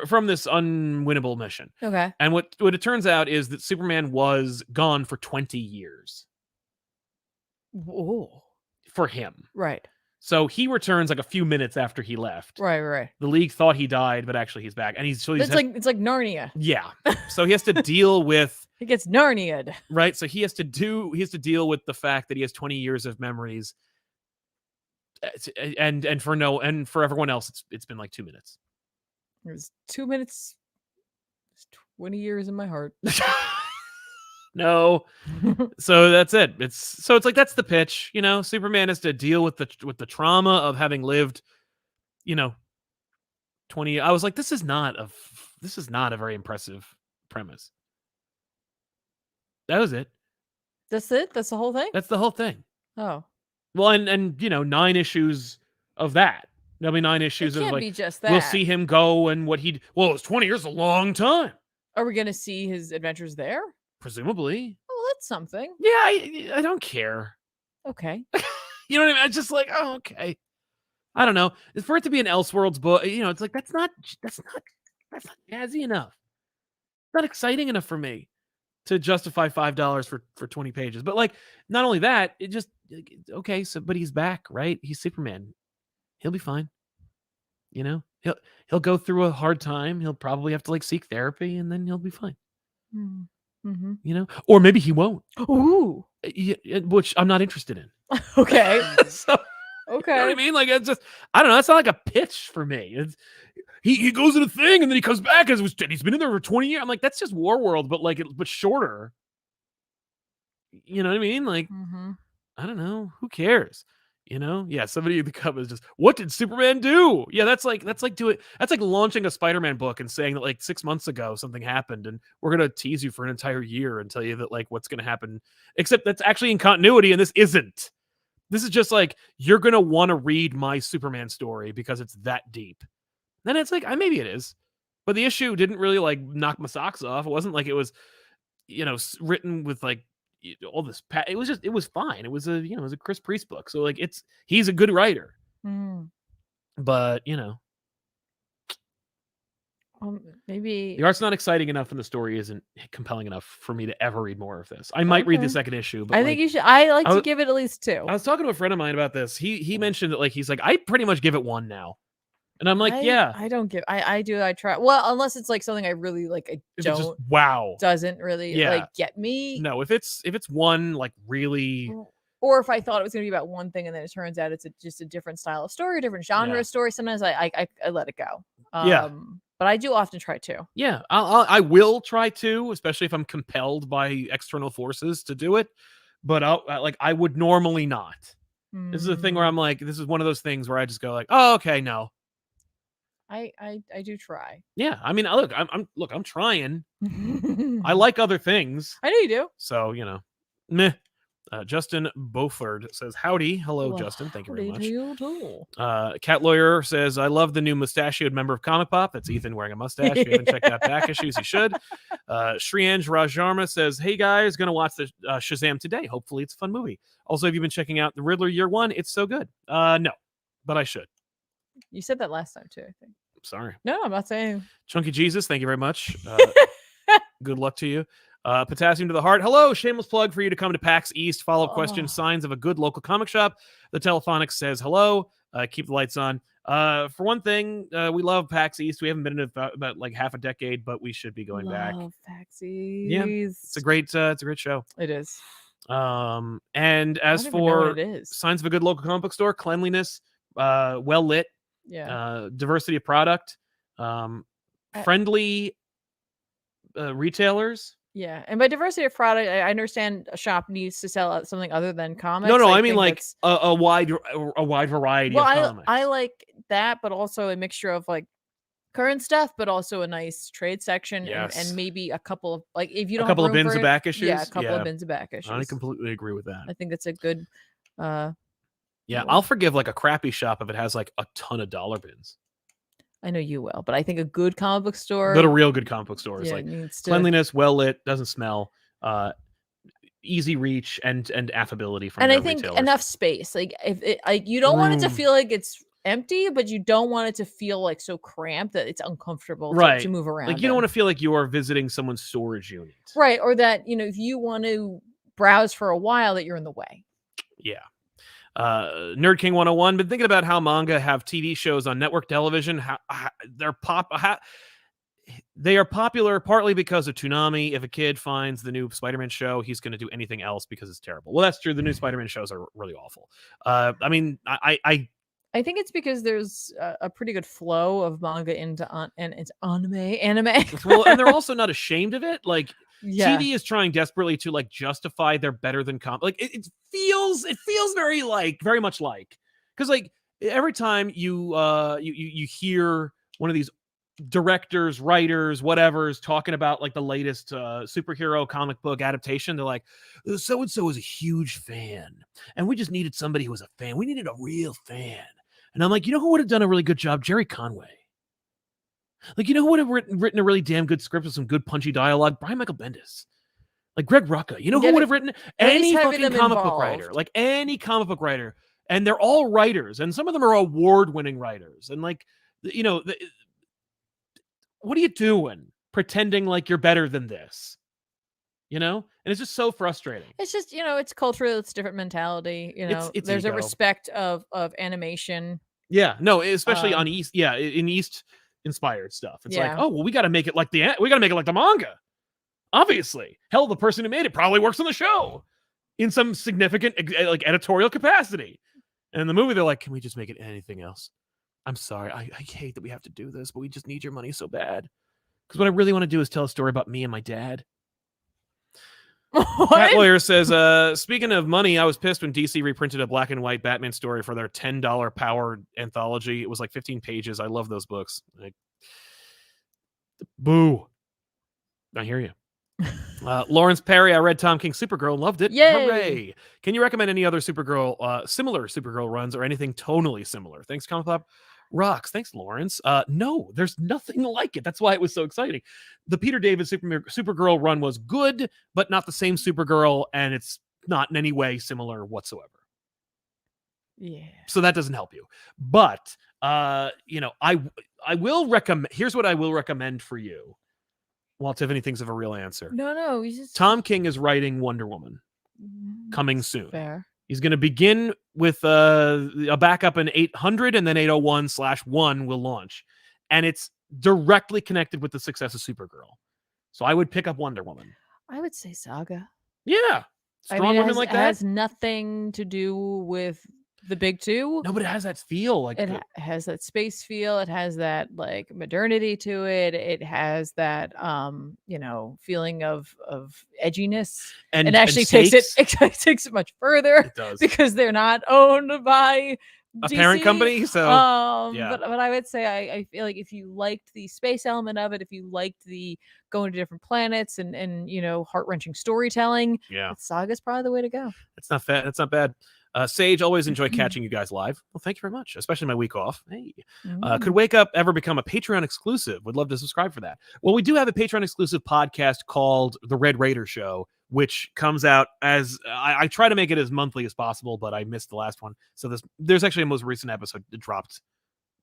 from this unwinnable mission. Okay. And what it turns out is that Superman was gone for 20 years. Oh. For him. Right. So he returns like a few minutes after he left. Right. The League thought he died, but actually he's back, and it's like Narnia. Yeah. So he has to deal with he gets Narnia'd. Right. So he has to deal with the fact that he has 20 years of memories, and for everyone else, it's been like 2 minutes. It was 2 minutes. It's 20 years in my heart. No. So that's it. It's like that's the pitch, Superman has to deal with the trauma of having lived, 20. I was like, this is not a very impressive premise. That was it. That's it? That's the whole thing? That's the whole thing. Oh. Well, and 9 issues of that. There'll be 9 issues It of can't like be just that. we'll see him go and what he. Well, it's 20 years, a long time. Are we gonna see his adventures there? Presumably. Oh, that's something. Yeah, I don't care. Okay. You know what I mean? It's just like, oh, okay. I don't know. For it to be an Elseworlds book, it's like that's not jazzy enough. Not exciting enough for me to justify $5 for 20 pages. But like, not only that, it just okay. So, but he's back, right? He's Superman. He'll be fine. He'll go through a hard time. He'll probably have to like seek therapy, and then he'll be fine. Mm-hmm. Or maybe he won't. Ooh. Which I'm not interested in. Okay. So, okay. You know what I mean? Like, it's just, I don't know. It's not like a pitch for me. He goes in a thing and then he comes back and he's been in there for 20 years. I'm like, that's just Warworld, but shorter. You know what I mean? Like, I don't know. Who cares? Yeah. Somebody in the comment is just, what did Superman do? Yeah, that's like launching a Spider-Man book and saying that like 6 months ago something happened, and we're gonna tease you for an entire year and tell you that like what's gonna happen. Except that's actually in continuity, and this isn't. This is just like, you're gonna want to read my Superman story because it's that deep. Then it's like, maybe it is, but the issue didn't really like knock my socks off. It wasn't like it was, written with like all this. It was fine. It was a Chris Priest book. So like, he's a good writer, but maybe the art's not exciting enough and the story isn't compelling enough for me to ever read more of this. I might read the second issue, but I think you should. I like to give it at least 2. I was talking to a friend of mine about this. He mentioned that like he's like, I pretty much give it 1 now. And I'm like, yeah. I don't give. I do. I try. Well, unless it's like something I really like. Doesn't really like get me. No, if it's 1 like really. Or if I thought it was going to be about one thing and then it turns out it's just a different style of story, a different genre of story, sometimes I let it go. But I do often try to. Yeah, I will try to, especially if I'm compelled by external forces to do it. But I would normally not. This is a thing where I'm like, this is one of those things where I just go like, oh, okay, no. I do try. Yeah, I mean, I'm trying. I like other things. I know you do. So meh. Justin Beauford says, howdy. Hello, Justin. Thank you very much. Cat Lawyer says, I love the new mustachioed member of ComicPop. That's Ethan wearing a mustache. If you haven't checked out back issues, you should. Shrianj Rajarma says, hey guys, gonna watch the Shazam today. Hopefully it's a fun movie. Also, have you been checking out The Riddler Year One? It's so good. No, but I should. You said that last time too, I think. Sorry. No, I'm not saying. Chunky Jesus, thank you very much. Good luck to you. Potassium to the Heart. Hello, shameless plug for you to come to PAX East. Follow-up question, signs of a good local comic shop. The Telephonics says hello. Keep the lights on. For one thing, we love PAX East. We haven't been in about like half a decade, but we should be going back. PAX East. Yeah, it's a great show. It is. And as for signs of a good local comic book store, cleanliness, well lit, diversity of product, friendly retailers. Yeah, and by diversity of product, I understand a shop needs to sell something other than comics. No, I mean like a wide variety of comics. I like that, but also a mixture of like current stuff, but also a nice trade section, and maybe a couple of like if you don't a couple have of bins of back issues. Yeah, a couple of bins of back issues. I completely agree with that. I think that's a good. I'll forgive like a crappy shop if it has like a ton of dollar bins. I know you will, but I think a good comic book store, but a real good comic book store is like cleanliness, well lit, doesn't smell, easy reach, and affability from. And I think retailers. Enough space. Like if it, like you don't want it to feel like it's empty, but you don't want it to feel like so cramped that it's uncomfortable to move around. Like you don't want to feel like you are visiting someone's storage unit, right? Or that if you want to browse for a while, that you're in the way. Yeah. Nerd King 101. Been thinking about how manga have TV shows on network television. How they are popular partly because of Toonami. If a kid finds the new Spider-Man show, he's going to do anything else because it's terrible. Well, that's true. The new Spider-Man shows are really awful. I think it's because there's a pretty good flow of manga into and it's anime. Well, and they're also not ashamed of it. Like, yeah. TV is trying desperately to like justify they're better than like it feels very much like, because like every time you hear one of these directors, writers, whatever's talking about like the latest superhero comic book adaptation, they're like, so and so is a huge fan, and we just needed somebody who was a fan. We needed a real fan. And I'm like, you know who would have done a really good job? Jerry Conway. Like, you know who would have written a really damn good script with some good punchy dialogue? Brian Michael Bendis. Like Greg Rucka. You know who would have written any fucking comic book writer? Like any comic book writer. And they're all writers. And some of them are award-winning writers. And like, you know, what are you doing? Pretending like you're better than this. You know? And it's just so frustrating. It's just, you know, it's cultural, it's different mentality. You know, it's there's ego. a respect of animation. Yeah, no, especially on East. Yeah, in East inspired stuff. It's like, oh, well, we got to make it like the manga. Obviously, hell, the person who made it probably works on the show in some significant like editorial capacity. And in the movie, they're like, can we just make it anything else? I'm sorry, I hate that we have to do this, but we just need your money so bad. Because what I really want to do is tell a story about me and my dad. Cat Lawyer says, speaking of money, I was pissed when DC reprinted a black and white Batman story for their $10 Power anthology. It was like 15 pages. I love those books. Like, boo. I hear you. Lawrence Perry, I read Tom King's Supergirl and loved it. Yay. Hooray. Can you recommend any other Supergirl, similar Supergirl runs or anything tonally similar? Thanks, ComicPop Rocks. Thanks, Lawrence. No, there's nothing like it. That's why it was so exciting. The Peter David Supergirl run was good, but not the same Supergirl, and it's not in any way similar whatsoever. Yeah. So that doesn't help you. But you know, I will recommend. Here's what I will recommend for you. While Tiffany thinks of a real answer. No, he's just... Tom King is writing Wonder Woman coming soon. Fair. He's going to begin with a backup in 800, and then 801/1 will launch. And it's directly connected with the success of Supergirl. So I would pick up Wonder Woman. I would say Saga. Yeah. Strong women like that. It has nothing to do with the big two. No, but it has that feel. Like it has that space feel. It has that like modernity to it. It has that you know, feeling of edginess. And it actually takes it much further. It does. Because they're not owned by a DC. Parent company. So yeah. But I would say I feel like if you liked the space element of it, if you liked the going to different planets and you know, heart-wrenching storytelling, Saga's probably the way to go. That's not bad. That's not bad. Sage, always enjoy catching you guys live. Well, thank you very much, especially my week off. Hey, could Wake Up ever become a Patreon exclusive? Would love to subscribe for that. Well, we do have a Patreon exclusive podcast called The Red Raider Show, which comes out as I try to make it as monthly as possible, but I missed the last one. So there's actually a most recent episode that dropped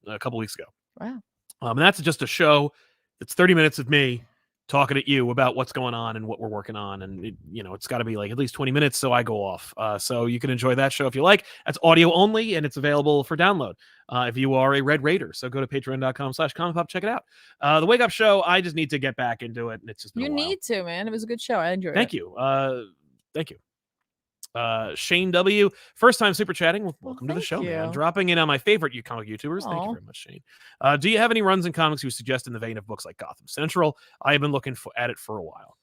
a couple weeks ago. Wow. And that's just a show that's 30 minutes of me talking at you about what's going on and what we're working on. And, you know, it's got to be like at least 20 minutes. So I go off. So you can enjoy that show if you like. That's audio only, and it's available for download if you are a Red Raider. So go to patreon.com/ComicPop. Check it out. The Wake Up Show, I just need to get back into it. And it's just been a while. You need to, man. It was a good show. I enjoyed it. Thank you. Thank you. Shane W, first time super chatting. Welcome to the show, man. Dropping in on my favorite comic YouTubers. Thank you very much, Shane. Do you have any runs in comics you suggest in the vein of books like Gotham Central? I have been looking at it for a while.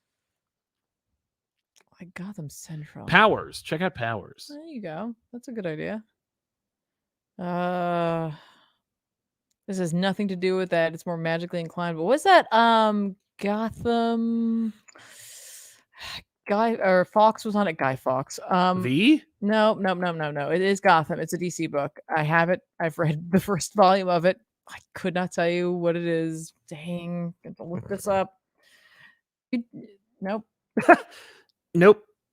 Like Gotham Central. Powers. Check out Powers. There you go. That's a good idea. This has nothing to do with that. It's more magically inclined. But what's that? Gotham Guy or Fox was on it. Guy Fawkes. V? No. It is Gotham. It's a DC book. I have it. I've read the first volume of it. I could not tell you what it is. Dang, got to look this up. Nope.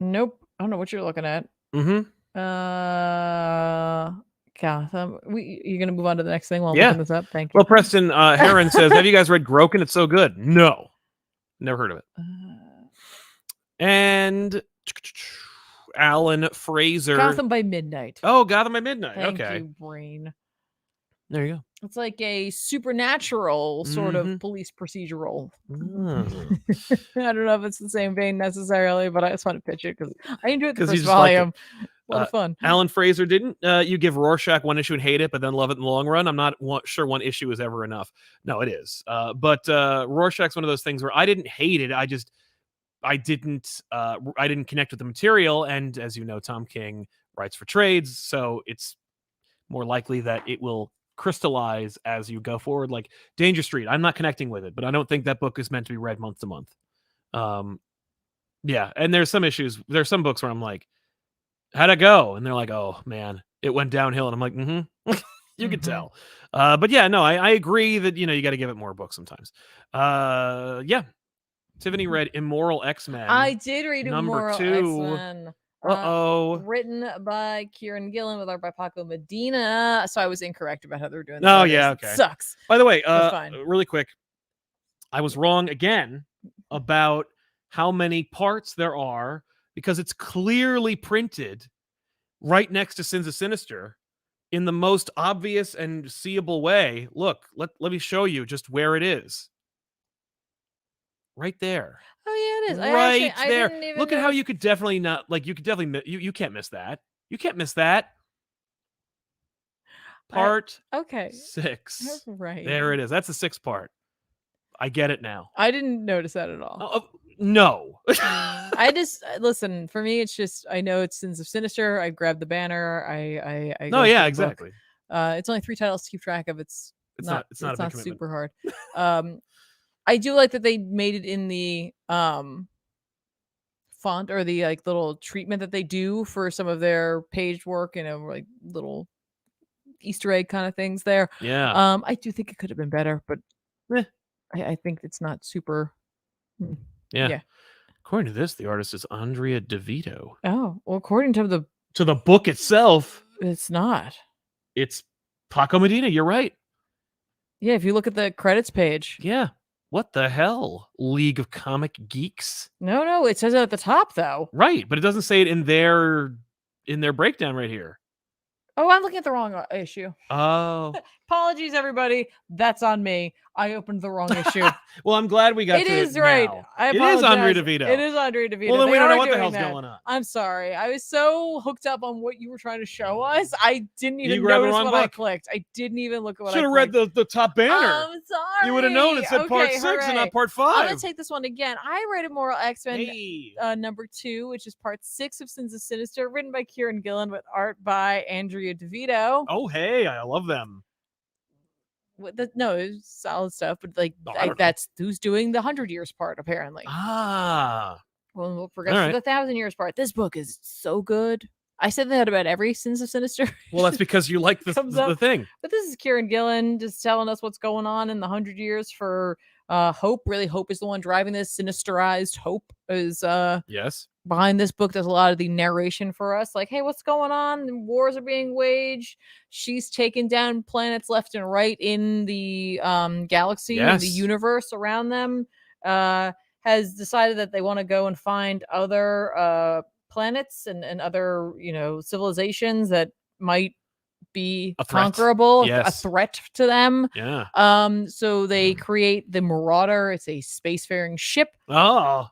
Nope. I don't know what you're looking at. Gotham. You're gonna move on to the next thing while I'm looking this up. Thank you. Well, Preston Heron says, "Have you guys read Groken? It's so good." No, never heard of it. And Alan Fraser. Gotham by Midnight. Oh, Gotham by Midnight. Thank Okay. you, brain. There you go. It's like a supernatural sort of police procedural. Mm. I don't know if it's the same vein necessarily, but I just want to pitch it because I enjoyed the 'Cause you first just like it. volume. A lot of fun. Alan Fraser didn't you give Rorschach one issue and hate it, but then love it in the long run? I'm not sure one issue is ever enough. No, it is. But Rorschach's one of those things where I didn't hate it. I didn't connect with the material. And as you know, Tom King writes for trades, so it's more likely that it will crystallize as you go forward. Like Danger Street, I'm not connecting with it, but I don't think that book is meant to be read month to month. Yeah, and there's some books where I'm like, how'd it go? And they're like, oh man, it went downhill. And I'm like, you can tell. But yeah, no, I agree that, you got to give it more books sometimes. Yeah. Tiffany read Immoral X-Men. I did read number Immoral 2. X-Men. Written by Kieran Gillen with art by Paco Medina. So I was incorrect about how they were doing. Oh yeah, okay. It sucks. By the way, fine. really quick, I was wrong again about how many parts there are because it's clearly printed right next to Sins of Sinister in the most obvious and seeable way. Look, let me show you just where it is. Right there. Oh yeah, it is. Right I there. didn't even Look at how you could definitely not, like, you can't miss that. You can't miss that. Part okay. 6. Right. There it is. That's the 6th part. I get it now. I didn't notice that at all. No. I just listen. For me, it's just I know it's Sins of Sinister. I grabbed the banner. I no, yeah, exactly. It's only 3 titles to keep track of. It's not a big super hard. I do like that they made it in the font or the like little treatment that they do for some of their page work, like little Easter egg kind of things there. Yeah. I do think it could have been better, but I think it's not super. Yeah. According to this, the artist is Andrea DeVito. Oh, well, according to the book itself, it's not. It's Paco Medina. You're right. Yeah, if you look at the credits page. Yeah. What the hell? League of Comic Geeks? No, it says it at the top though. Right, but it doesn't say it in their breakdown right here. Oh, I'm looking at the wrong issue. Oh. Apologies, everybody. That's on me. I opened the wrong issue. Well, I'm glad we got to it. It is right. It is Andrea DeVito. It is Andrea DeVito. Well, then we don't know what the hell's going on. I'm sorry. I was so hooked up on what you were trying to show us. I didn't even notice what I clicked. I didn't even look at what I clicked. Should have read the top banner. I'm sorry. You would have known it said part 6 and not part 5. I'm going to take this one again. I read Immoral X-Men number 2, which is part 6 of Sins of Sinister, written by Kieran Gillen with art by Andrea DeVito. Oh, hey, I love them. No, it's solid stuff, but that's who's doing the 100 years part apparently. Well, we'll progress to the 1,000 years part. This book is so good. I said that about every Sins of Sinister. Well, that's because you like the thing. But this is Kieran Gillen just telling us what's going on in the 100 years for Hope. Really, Hope is the one driving this. Sinisterized Hope is yes. Behind this book, there's a lot of the narration for us. Like, hey, what's going on? Wars are being waged. She's taking down planets left and right in the galaxy, in the universe around them. Has decided that they want to go and find other planets and other, civilizations that might be conquerable, a threat to them. Yeah. So they create the Marauder. It's a spacefaring ship. Oh.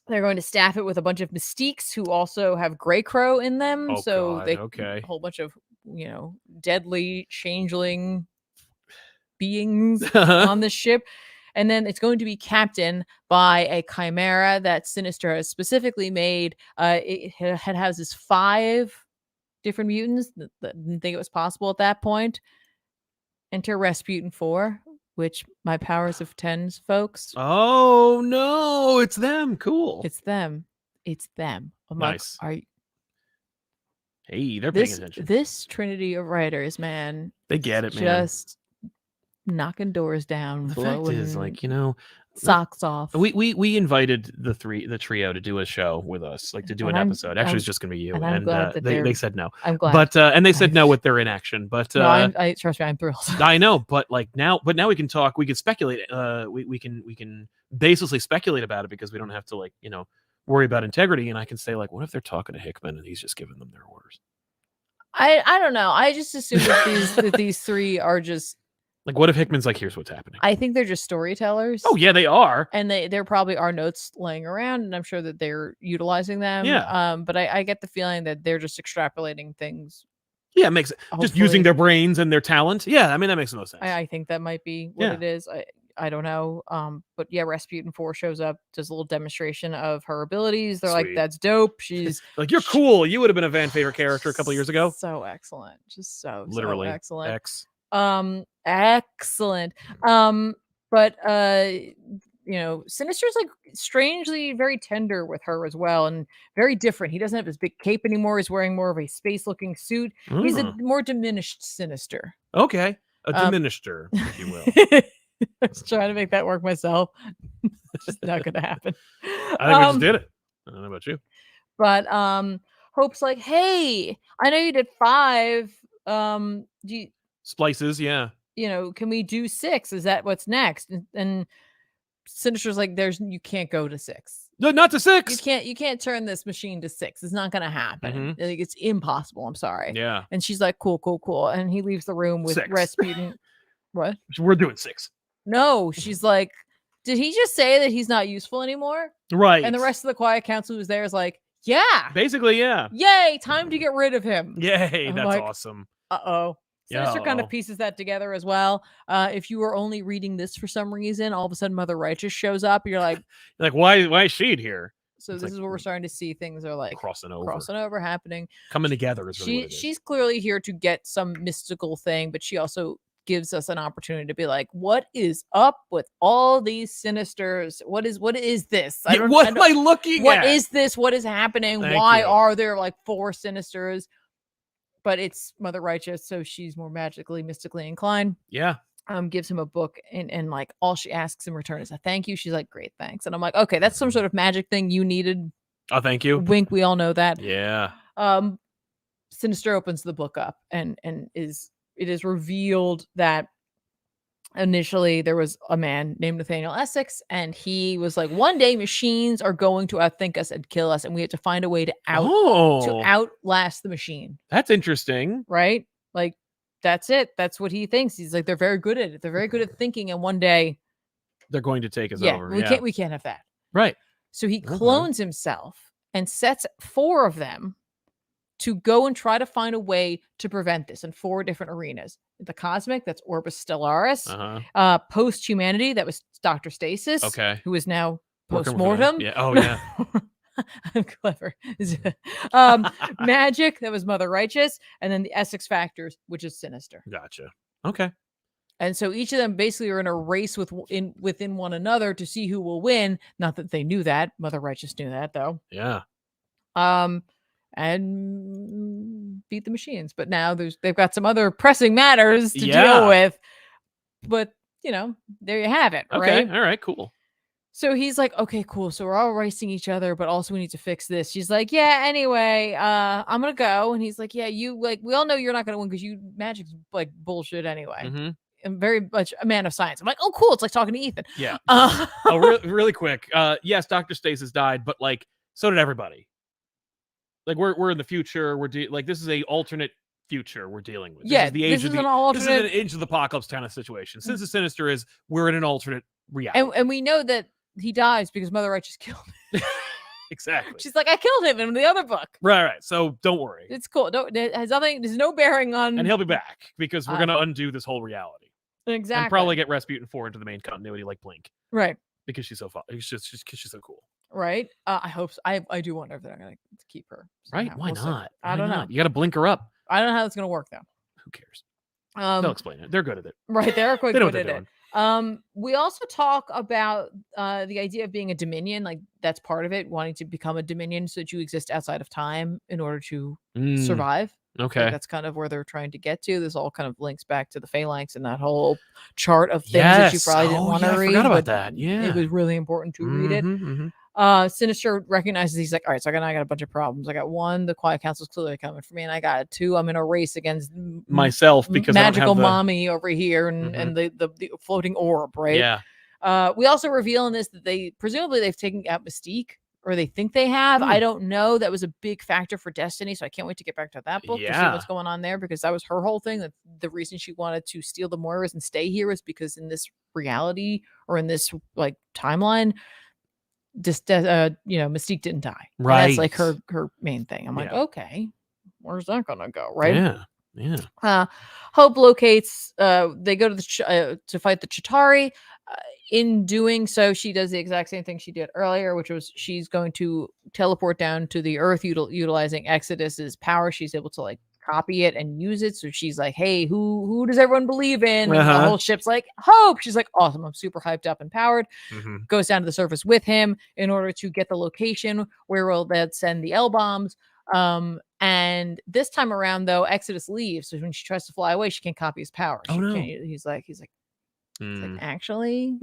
They're going to staff it with a bunch of Mystiques who also have Grey Crow in them. Oh, so God, they a whole bunch of, deadly changeling beings on the ship. And then it's going to be captained by a chimera that Sinister has specifically made. It has 5 different mutants that didn't think it was possible at that point. Enter Rasputin 4, which my powers of 10s, folks. Oh, no, it's them. Cool. It's them. I'm nice. Like, hey, they're paying attention. This trinity of writers, man. They get it, man. Just knocking doors down. The fact is, socks off. We invited the trio to do a show with us, to do an episode. Actually, it's just gonna be you. And they said no. I'm glad. But and they said no with their inaction. But I trust me, I'm thrilled. I know, but now we can talk. We can speculate. We can baselessly speculate about it because we don't have to worry about integrity, and I can say, like, what if they're talking to Hickman and he's just giving them their orders? I don't know. I just assume that these three are just like, what if Hickman's like, here's what's happening? I think they're just storytellers. Oh yeah, they are. And there probably are notes laying around, and I'm sure that they're utilizing them. Yeah. But I get the feeling that they're just extrapolating things. Yeah, it makes it just using their brains and their talent. Yeah, I mean that makes the most sense. I think that might be what it is. I don't know. But yeah, Rasputin 4 shows up, does a little demonstration of her abilities. They're like, that's dope. She's like, you're cool. You would have been a fan favorite character a couple years ago. So excellent. Just so literally so excellent. Excellent. But you know, Sinister's like strangely very tender with her as well, and very different. He doesn't have his big cape anymore. He's wearing more of a space-looking suit. He's a more diminished Sinister. Okay, a diminisher, if you will. I was trying to make that work myself. It's just not gonna happen. I think we just did it. I don't know about you. But Hope's like, hey, I know you did 5. Splices, yeah. You know, can we do 6? Is that what's next? And Sinister's like, you can't go to 6. No, not to 6. You can't turn this machine to 6. It's not gonna happen. Like, it's impossible. I'm sorry. Yeah. And she's like, cool. And he leaves the room with 6. Rasputin. What? We're doing 6. No, she's like, did he just say that he's not useful anymore? Right. And the rest of the Quiet Council who's there is like, yeah. Basically, yeah. Yay, time to get rid of him. Yay, that's like, awesome. Uh-oh. Sinister kind of pieces that together as well. If you were only reading this for some reason, all of a sudden Mother Righteous shows up. You're like, why is she here? So this is where we're starting to see things are like crossing over happening. Coming together is really what it is. She's clearly here to get some mystical thing, but she also gives us an opportunity to be like, what is up with all these Sinisters? What is this? What am I looking at? What is this? What is happening? Why are there like 4 Sinisters? But it's Mother Righteous, so she's more magically, mystically inclined. Yeah. Gives him a book, and like all she asks in return is a thank you. She's like, great, thanks. And I'm like, okay, that's some sort of magic thing you needed. Oh, thank you. Wink, we all know that. Yeah. Sinister opens the book up, and it is revealed that initially there was a man named Nathaniel Essex, and he was like, one day machines are going to outthink us and kill us, and we have to find a way to outlast the machine. That's interesting. Right? Like, that's it. That's what he thinks. He's like, they're very good at it. They're very good at thinking, and one day they're going to take us over. We can't have that. Right. So he clones himself and sets 4 of them to go and try to find a way to prevent this in 4 different arenas. The cosmic, that's Orbis Stellaris. Post-humanity, that was Dr. Stasis, who is now post-mortem. Yeah. Oh, yeah. I'm clever. Magic, that was Mother Righteous. And then the Essex Factors, which is Sinister. Gotcha. Okay. And so each of them basically are in a race within one another to see who will win. Not that they knew that. Mother Righteous knew that, though. Yeah. And beat the machines. But now they've got some other pressing matters to deal with. But, there you have it, right? All right, cool. So he's like, okay, cool. So we're all racing each other, but also we need to fix this. She's like, yeah, anyway, I'm going to go. And he's like, yeah, we all know you're not going to win because magic's like bullshit anyway. I'm very much a man of science. I'm like, oh, cool. It's like talking to Ethan. Yeah. Really quick. Yes, Dr. Stasis died, but like, so did everybody. Like we're in the future. This is a alternate future we're dealing with. This is an alternate age of the apocalypse kind of situation. Since the Sinister is, we're in an alternate reality. And we know that he dies because Mother Righteous killed him. Exactly. She's like, I killed him in the other book. Right. So don't worry. It's cool. It has nothing. There's no bearing on. And he'll be back because we're gonna undo this whole reality. Exactly. And probably get Rasputin 4 into the main continuity like Blink. Right. Because she's so fun. She's so cool. Right. I hope so. I do wonder if they're gonna keep her. Somehow. Right. Why not? I don't know. You got to blink her up. I don't know how it's gonna work though. Who cares? They'll explain it. They're good at it. Right. They're quite good at it. We also talk about the idea of being a dominion, like that's part of it, wanting to become a dominion so that you exist outside of time in order to survive. Okay. That's kind of where they're trying to get to. This all kind of links back to the Phalanx and that whole chart of things that you probably didn't want to read. I forgot about that. Yeah. It was really important to read it. Sinister recognizes, he's like, all right, so I got a bunch of problems. I got 1, the Quiet Council's clearly coming for me, and I got 2, I'm in a race against myself because magical mommy over here and the floating orb, right? Yeah. We also reveal in this that they've taken out Mystique. or they think they have. I don't know. That was a big factor for Destiny, so I can't wait to get back to that book to see what's going on there, because that was her whole thing. That the reason she wanted to steal the Moiras and stay here was because in this reality, or in this like timeline, just Mystique didn't die. Right. And that's like her main thing. I'm like, okay, where's that gonna go? Right. Hope locates. They go to to fight the Chitauri. In doing so, she does the exact same thing she did earlier, which was she's going to teleport down to the Earth, utilizing Exodus's power. She's able to like copy it and use it. So she's like, "Hey, who does everyone believe in?" And the whole ship's like, "Hope." She's like, "Awesome! I'm super hyped up and powered." Goes down to the surface with him in order to get the location where we'll then send the L bombs. And this time around, though, Exodus leaves. So when she tries to fly away, she can't copy his power. He's like, actually,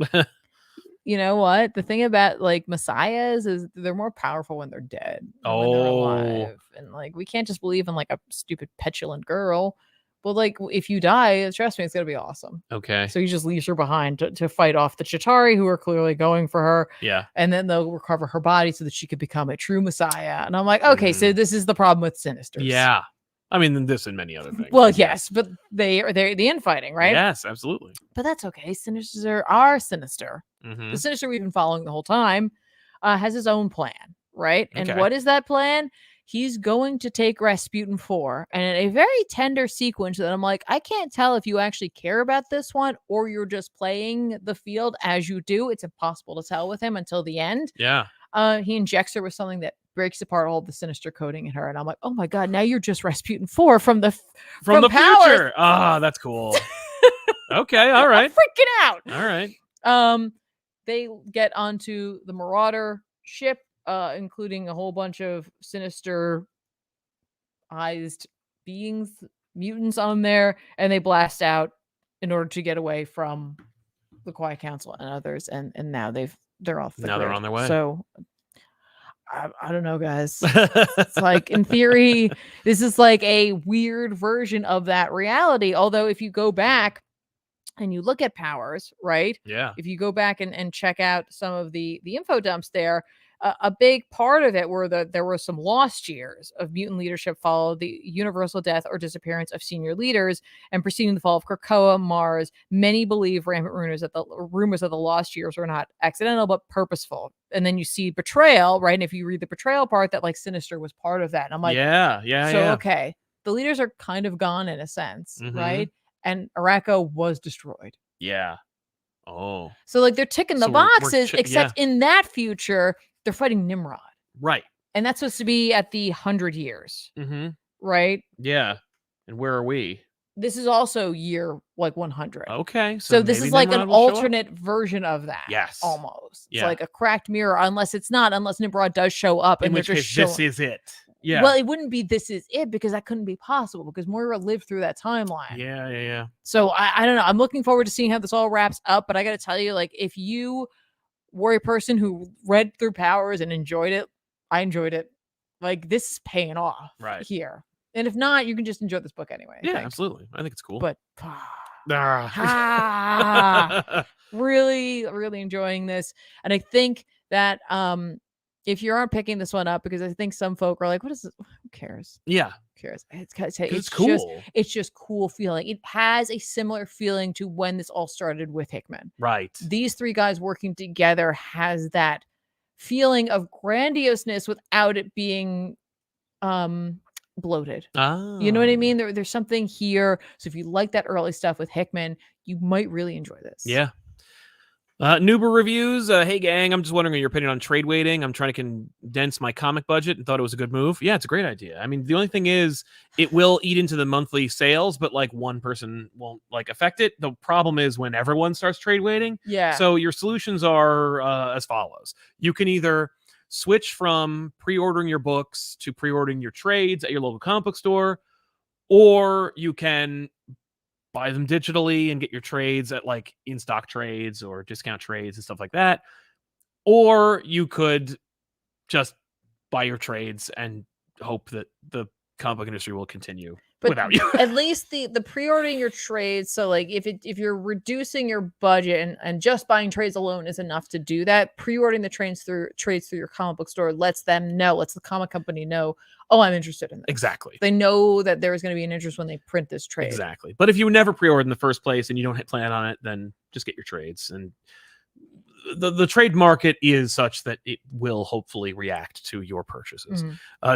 you know what? The thing about like messiahs is they're more powerful when they're dead than when they're alive. And like, we can't just believe in like a stupid petulant girl. But like, if you die, trust me, it's gonna be awesome. Okay. So he just leaves her behind to fight off the Chitauri, who are clearly going for her. Yeah. And then they'll recover her body so that she could become a true messiah. And I'm like, okay, so this is the problem with Sinisters. Yeah. I mean, this and many other things. Well, yes, but they're the infighting, right? Yes, absolutely. But that's okay. Sinisters are sinister. The Sinister we've been following the whole time has his own plan, right? And what is that plan? He's going to take Rasputin 4, and in a very tender sequence that I'm like, I can't tell if you actually care about this one or you're just playing the field as you do. It's impossible to tell with him until the end. Yeah. He injects her with something that breaks apart all the Sinister coding in her, and I'm like, oh my god, now you're just Rasputin 4 from the future. That's cool. Okay, all right. I'm freaking out. All right. They get onto the Marauder ship, including a whole bunch of sinister-ized beings, mutants on there, and they blast out in order to get away from the Quiet Council and others. And now they're off the grid. They're on their way. So I don't know, guys. It's like, in theory, this is like a weird version of that reality. Although if you go back and you look at powers, right? Yeah. If you go back and check out some of the info dumps there, a big part of it were that there were some lost years of mutant leadership followed the universal death or disappearance of senior leaders, and preceding the fall of Krakoa, Mars. Many believe rampant rumors that the lost years were not accidental but purposeful. And then you see betrayal, right? And if you read the betrayal part, that like Sinister was part of that. And I'm like, okay, the leaders are kind of gone in a sense, right? And Araco was destroyed. Yeah. Oh. So like they're ticking the boxes, except in that future, they're fighting Nimrod. Right. And that's supposed to be at the 100 years. Right? Yeah. And where are we? This is also year like 100. Okay. So this is like an alternate version of that. Yes. Almost. It's like a cracked mirror, unless Nimrod does show up. In which case, this is it. Yeah. Well, it wouldn't be this is it, because that couldn't be possible, because Moira lived through that timeline. Yeah. So I don't know. I'm looking forward to seeing how this all wraps up. But I got to tell you, like, if you were a person who read through Powers and enjoyed it, I enjoyed it. Like, this is paying off here. And if not, you can just enjoy this book anyway. Yeah, absolutely. I think it's cool. But really, really enjoying this. And I think that if you aren't picking this one up, because I think some folk are like, what is this? Who cares? Yeah. Who cares? It's cool. It's just cool feeling. It has a similar feeling to when this all started with Hickman. Right. These three guys working together has that feeling of grandioseness without it being bloated. You know what I mean? There's something here. So if you like that early stuff with Hickman, you might really enjoy this. Yeah. Nuber reviews. Hey gang, I'm just wondering your opinion on trade waiting. I'm trying to condense my comic budget and thought it was a good move. Yeah, it's a great idea. I mean, the only thing is it will eat into the monthly sales, but like one person won't like affect it. The problem is when everyone starts trade waiting. Yeah. So your solutions are as follows. You can either switch from pre-ordering your books to pre-ordering your trades at your local comic book store, or you can buy them digitally and get your trades at like in-stock trades or discount trades and stuff like that. Or you could just buy your trades and hope that the comic book industry will continue. But without you. at least the pre-ordering your trades. So like if you're reducing your budget and just buying trades alone is enough to do that, pre-ordering the trades through your comic book store lets the comic company know, oh, I'm interested in this. Exactly. They know that there's going to be an interest when they print this trade. Exactly. But if you never pre-ordered in the first place and you don't plan on it, then just get your trades. And the trade market is such that it will hopefully react to your purchases.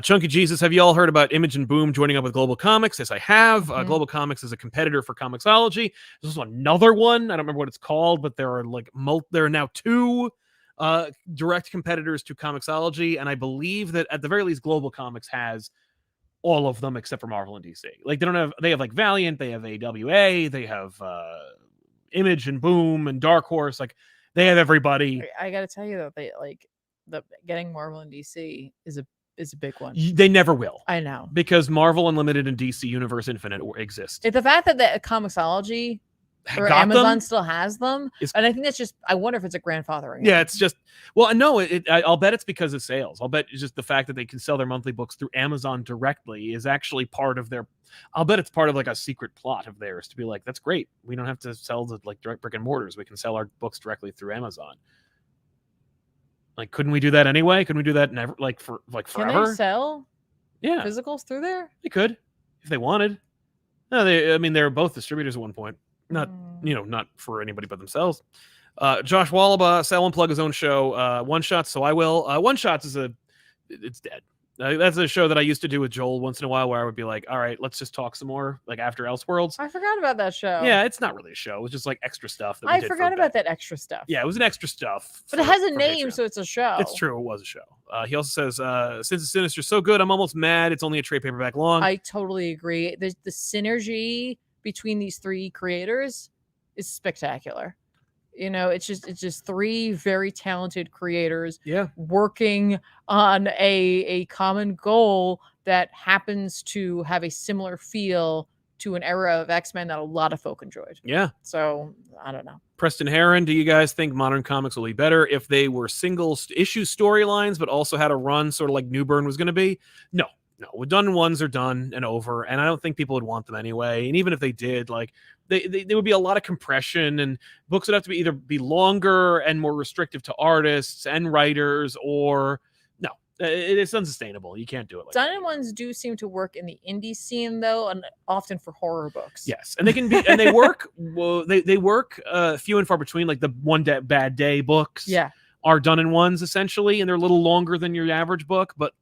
Chunky Jesus, have you all heard about Image and Boom joining up with Global Comics? Yes, I have. Global Comics is a competitor for Comixology. There's also another one. I don't remember what it's called, but there are like there are now 2 direct competitors to Comixology, and I believe that at the very least, Global Comics has all of them except for Marvel and DC. Like they have like Valiant, they have AWA, they have Image and Boom and Dark Horse. Like they have everybody. I gotta tell you though, getting Marvel and DC is a big one. They never will. I know, because Marvel Unlimited and DC Universe Infinite exist. It's the fact that the Comixology or Amazon still has them, and I think that's just. I wonder if it's a grandfathering. Yeah, it's just. Well, no, I'll bet it's because of sales. I'll bet it's just the fact that they can sell their monthly books through Amazon directly is actually part of their. I'll bet it's part of like a secret plot of theirs to be like, that's great. We don't have to sell the like direct brick and mortars. We can sell our books directly through Amazon. Like, couldn't we do that anyway? Couldn't we do that never? Like forever? Can they sell? Yeah, physicals through there. They could if they wanted. No, they were both distributors at one point. Not not for anybody but themselves. Josh Wallaba, Sal unplug his own show. One Shots, so I will. One Shots it's dead. That's a show that I used to do with Joel once in a while, where I would be like, all right, let's just talk some more, like after Elseworlds. I forgot about that show. Yeah, it's not really a show. It was just like extra stuff. I forgot about that extra stuff. Yeah, it was an extra stuff. But it has a name, so it's a show. It's true. It was a show. He also says, since it's Sinister so good, I'm almost mad it's only a trade paperback long. I totally agree. The synergy between these 3 creators is spectacular. It's just 3 very talented creators working on a common goal that happens to have a similar feel to an era of X-Men that a lot of folk enjoyed. Yeah. So I don't know. Preston Heron, do you guys think modern comics will be better if they were single issue storylines but also had a run sort of like New Bern was going to be? No. Done ones are done and over, and I don't think people would want them anyway. And even if they did, like they would be a lot of compression, and books would have to either be longer and more restrictive to artists and writers, or no, it's unsustainable. You can't do it. Done in ones do seem to work in the indie scene though, and often for horror books. Yes, and they can be, and they work. Well, they work few and far between. Like the One Bad Day books, are done in ones essentially, and they're a little longer than your average book, but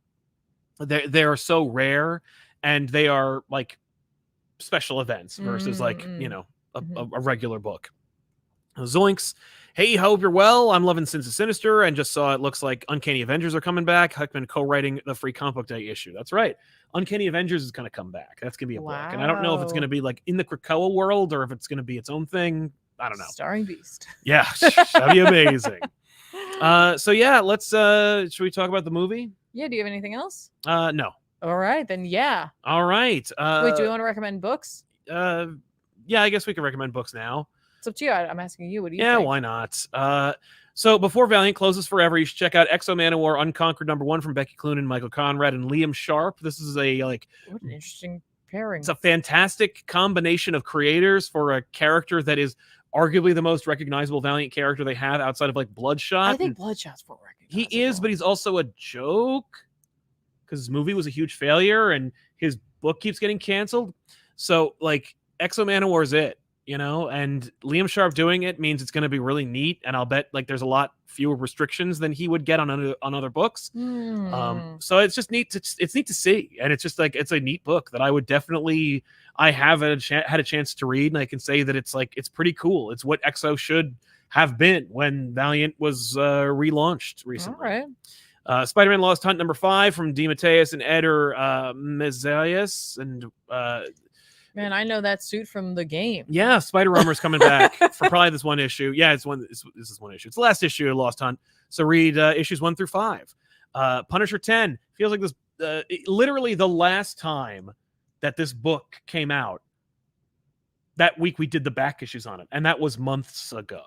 they are so rare, and they are like special events versus like a regular book. Zoinks. Hey, hope you're well. I'm loving Sins of Sinister and just saw it looks like Uncanny Avengers are coming back. Huckman co-writing the Free Comic Book Day issue. That's right. Uncanny Avengers is going to come back. That's going to be a book. And I don't know if it's going to be like in the Krakoa world or if it's going to be its own thing. I don't know. Starring Beast. Yeah, that'd be amazing. So yeah, let's should we talk about the movie? Yeah, do you have anything else? No. All right, then yeah. All right. Wait, do we want to recommend books? Yeah, I guess we can recommend books now. It's up to you. I'm asking you. What do you think? Yeah, why not? So before Valiant closes forever, you should check out Exo Manowar Unconquered #1 from Becky Cloonan, Michael Conrad, and Liam Sharp. This is what an interesting pairing. It's a fantastic combination of creators for a character that is arguably the most recognizable Valiant character they have outside of like Bloodshot. I think Bloodshot's more recognizable. He is, but he's also a joke because his movie was a huge failure and his book keeps getting canceled. So like Exo Manowar's it, and Liam Sharp doing it means it's going to be really neat. And I'll bet like there's a lot fewer restrictions than he would get on other books. So it's just neat. It's neat to see. And it's just like, it's a neat book that I would definitely, I have had a chance to read, and I can say that it's like, it's pretty cool. It's what Exo should have been when Valiant was relaunched recently. All right. Spider-Man Lost Hunt #5 from DeMatteis and Eder Mezalias. And man, I know that suit from the game. Yeah, Spider Armor's coming back for probably this one issue. Yeah, this is one issue. It's the last issue of Lost Hunt. So read issues 1 through 5. Punisher 10 feels like this literally the last time that this book came out. That week we did the back issues on it, and that was months ago.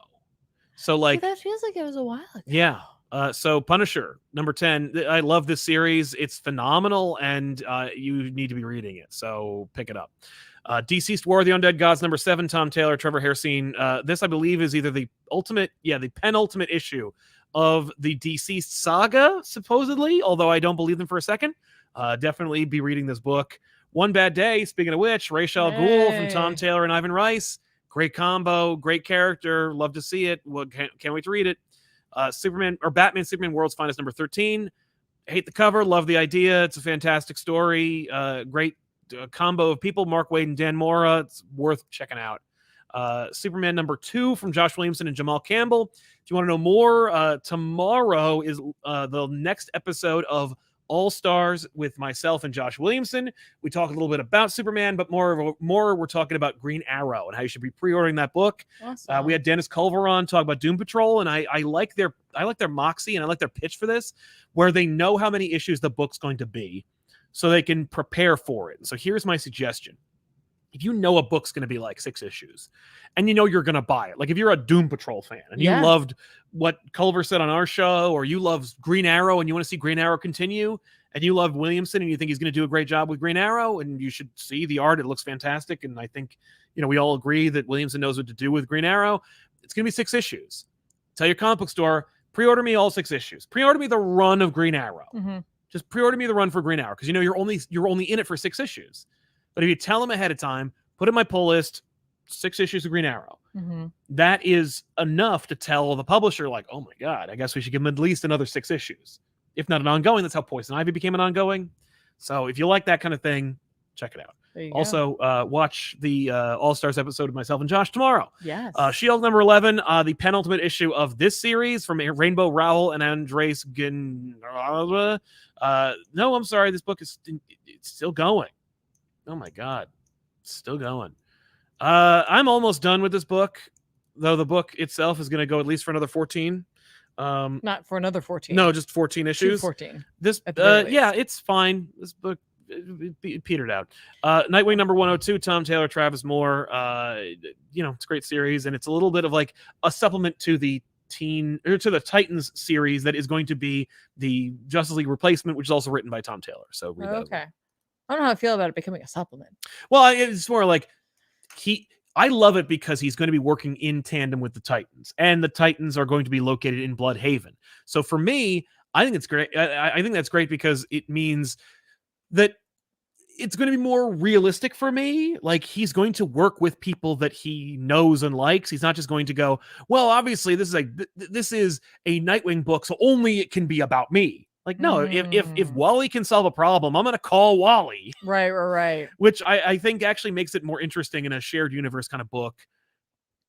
So like that feels like it was a while ago. Yeah. So Punisher, number 10. I love this series. It's phenomenal, and you need to be reading it. So pick it up. Deceased War of the Undead Gods, number 7. Tom Taylor, Trevor Hairsine. This, I believe, is either the penultimate issue of the Deceased saga, supposedly, although I don't believe them for a second. Definitely be reading this book. One Bad Day, speaking of which, Ra's al Ghul from Tom Taylor and Ivan Rice. Great combo, great character. Love to see it. Well, can't wait to read it. Batman Superman World's Finest, number 13. Hate the cover, love the idea. It's a fantastic story. Great combo of people, Mark Waid and Dan Mora. It's worth checking out. Superman number 2 from Josh Williamson and Jamal Campbell. If you want to know more, tomorrow is the next episode of All Stars with myself and Josh Williamson. We talk a little bit about Superman, but more we're talking about Green Arrow and how you should be pre-ordering that book. Awesome. We had Dennis Culver on talk about Doom Patrol, and I like their moxie, and I like their pitch for this, where they know how many issues the book's going to be, so they can prepare for it. So here's my suggestion. If you know a book's going to be like 6 issues and you know you're going to buy it, like if you're a Doom Patrol fan and you loved what Culver said on our show, or you love Green Arrow and you want to see Green Arrow continue, and you love Williamson and you think he's going to do a great job with Green Arrow, and you should see the art. It looks fantastic. And I think, we all agree that Williamson knows what to do with Green Arrow. It's going to be 6 issues. Tell your comic book store, pre-order me all 6 issues. Pre-order me the run of Green Arrow. Mm-hmm. Just pre-order me the run for Green Arrow, because you're only in it for 6 issues. But if you tell them ahead of time, put in my pull list 6 issues of Green Arrow. Mm-hmm. That is enough to tell the publisher, like, oh my God, I guess we should give them at least another 6 issues. If not an ongoing, that's how Poison Ivy became an ongoing. So if you like that kind of thing, check it out. Also, watch the All-Stars episode of myself and Josh tomorrow. Yes. Shield number 11, the penultimate issue of this series from Rainbow Rowell and Andres No, I'm sorry. This book it's still going. Oh my God. It's still going. I'm almost done with this book, though the book itself is going to go at least for another 14. Not for another 14. No, just 14 issues. 14. This, it's fine. This book it petered out. Nightwing number 102, Tom Taylor, Travis Moore. It's a great series, and it's a little bit of like a supplement to the Titans series that is going to be the Justice League replacement, which is also written by Tom Taylor. So read that. Okay. I don't know how I feel about it becoming a supplement. Well, it's more like I love it because he's going to be working in tandem with the Titans, and the Titans are going to be located in Bloodhaven. So for me, I think it's great. I think that's great because it means that it's going to be more realistic for me. Like, he's going to work with people that he knows and likes. He's not just going to go, well, obviously this is a Nightwing book, so only it can be about me. Like, no, if Wally can solve a problem, I'm going to call Wally. Right. Which I think actually makes it more interesting in a shared universe kind of book,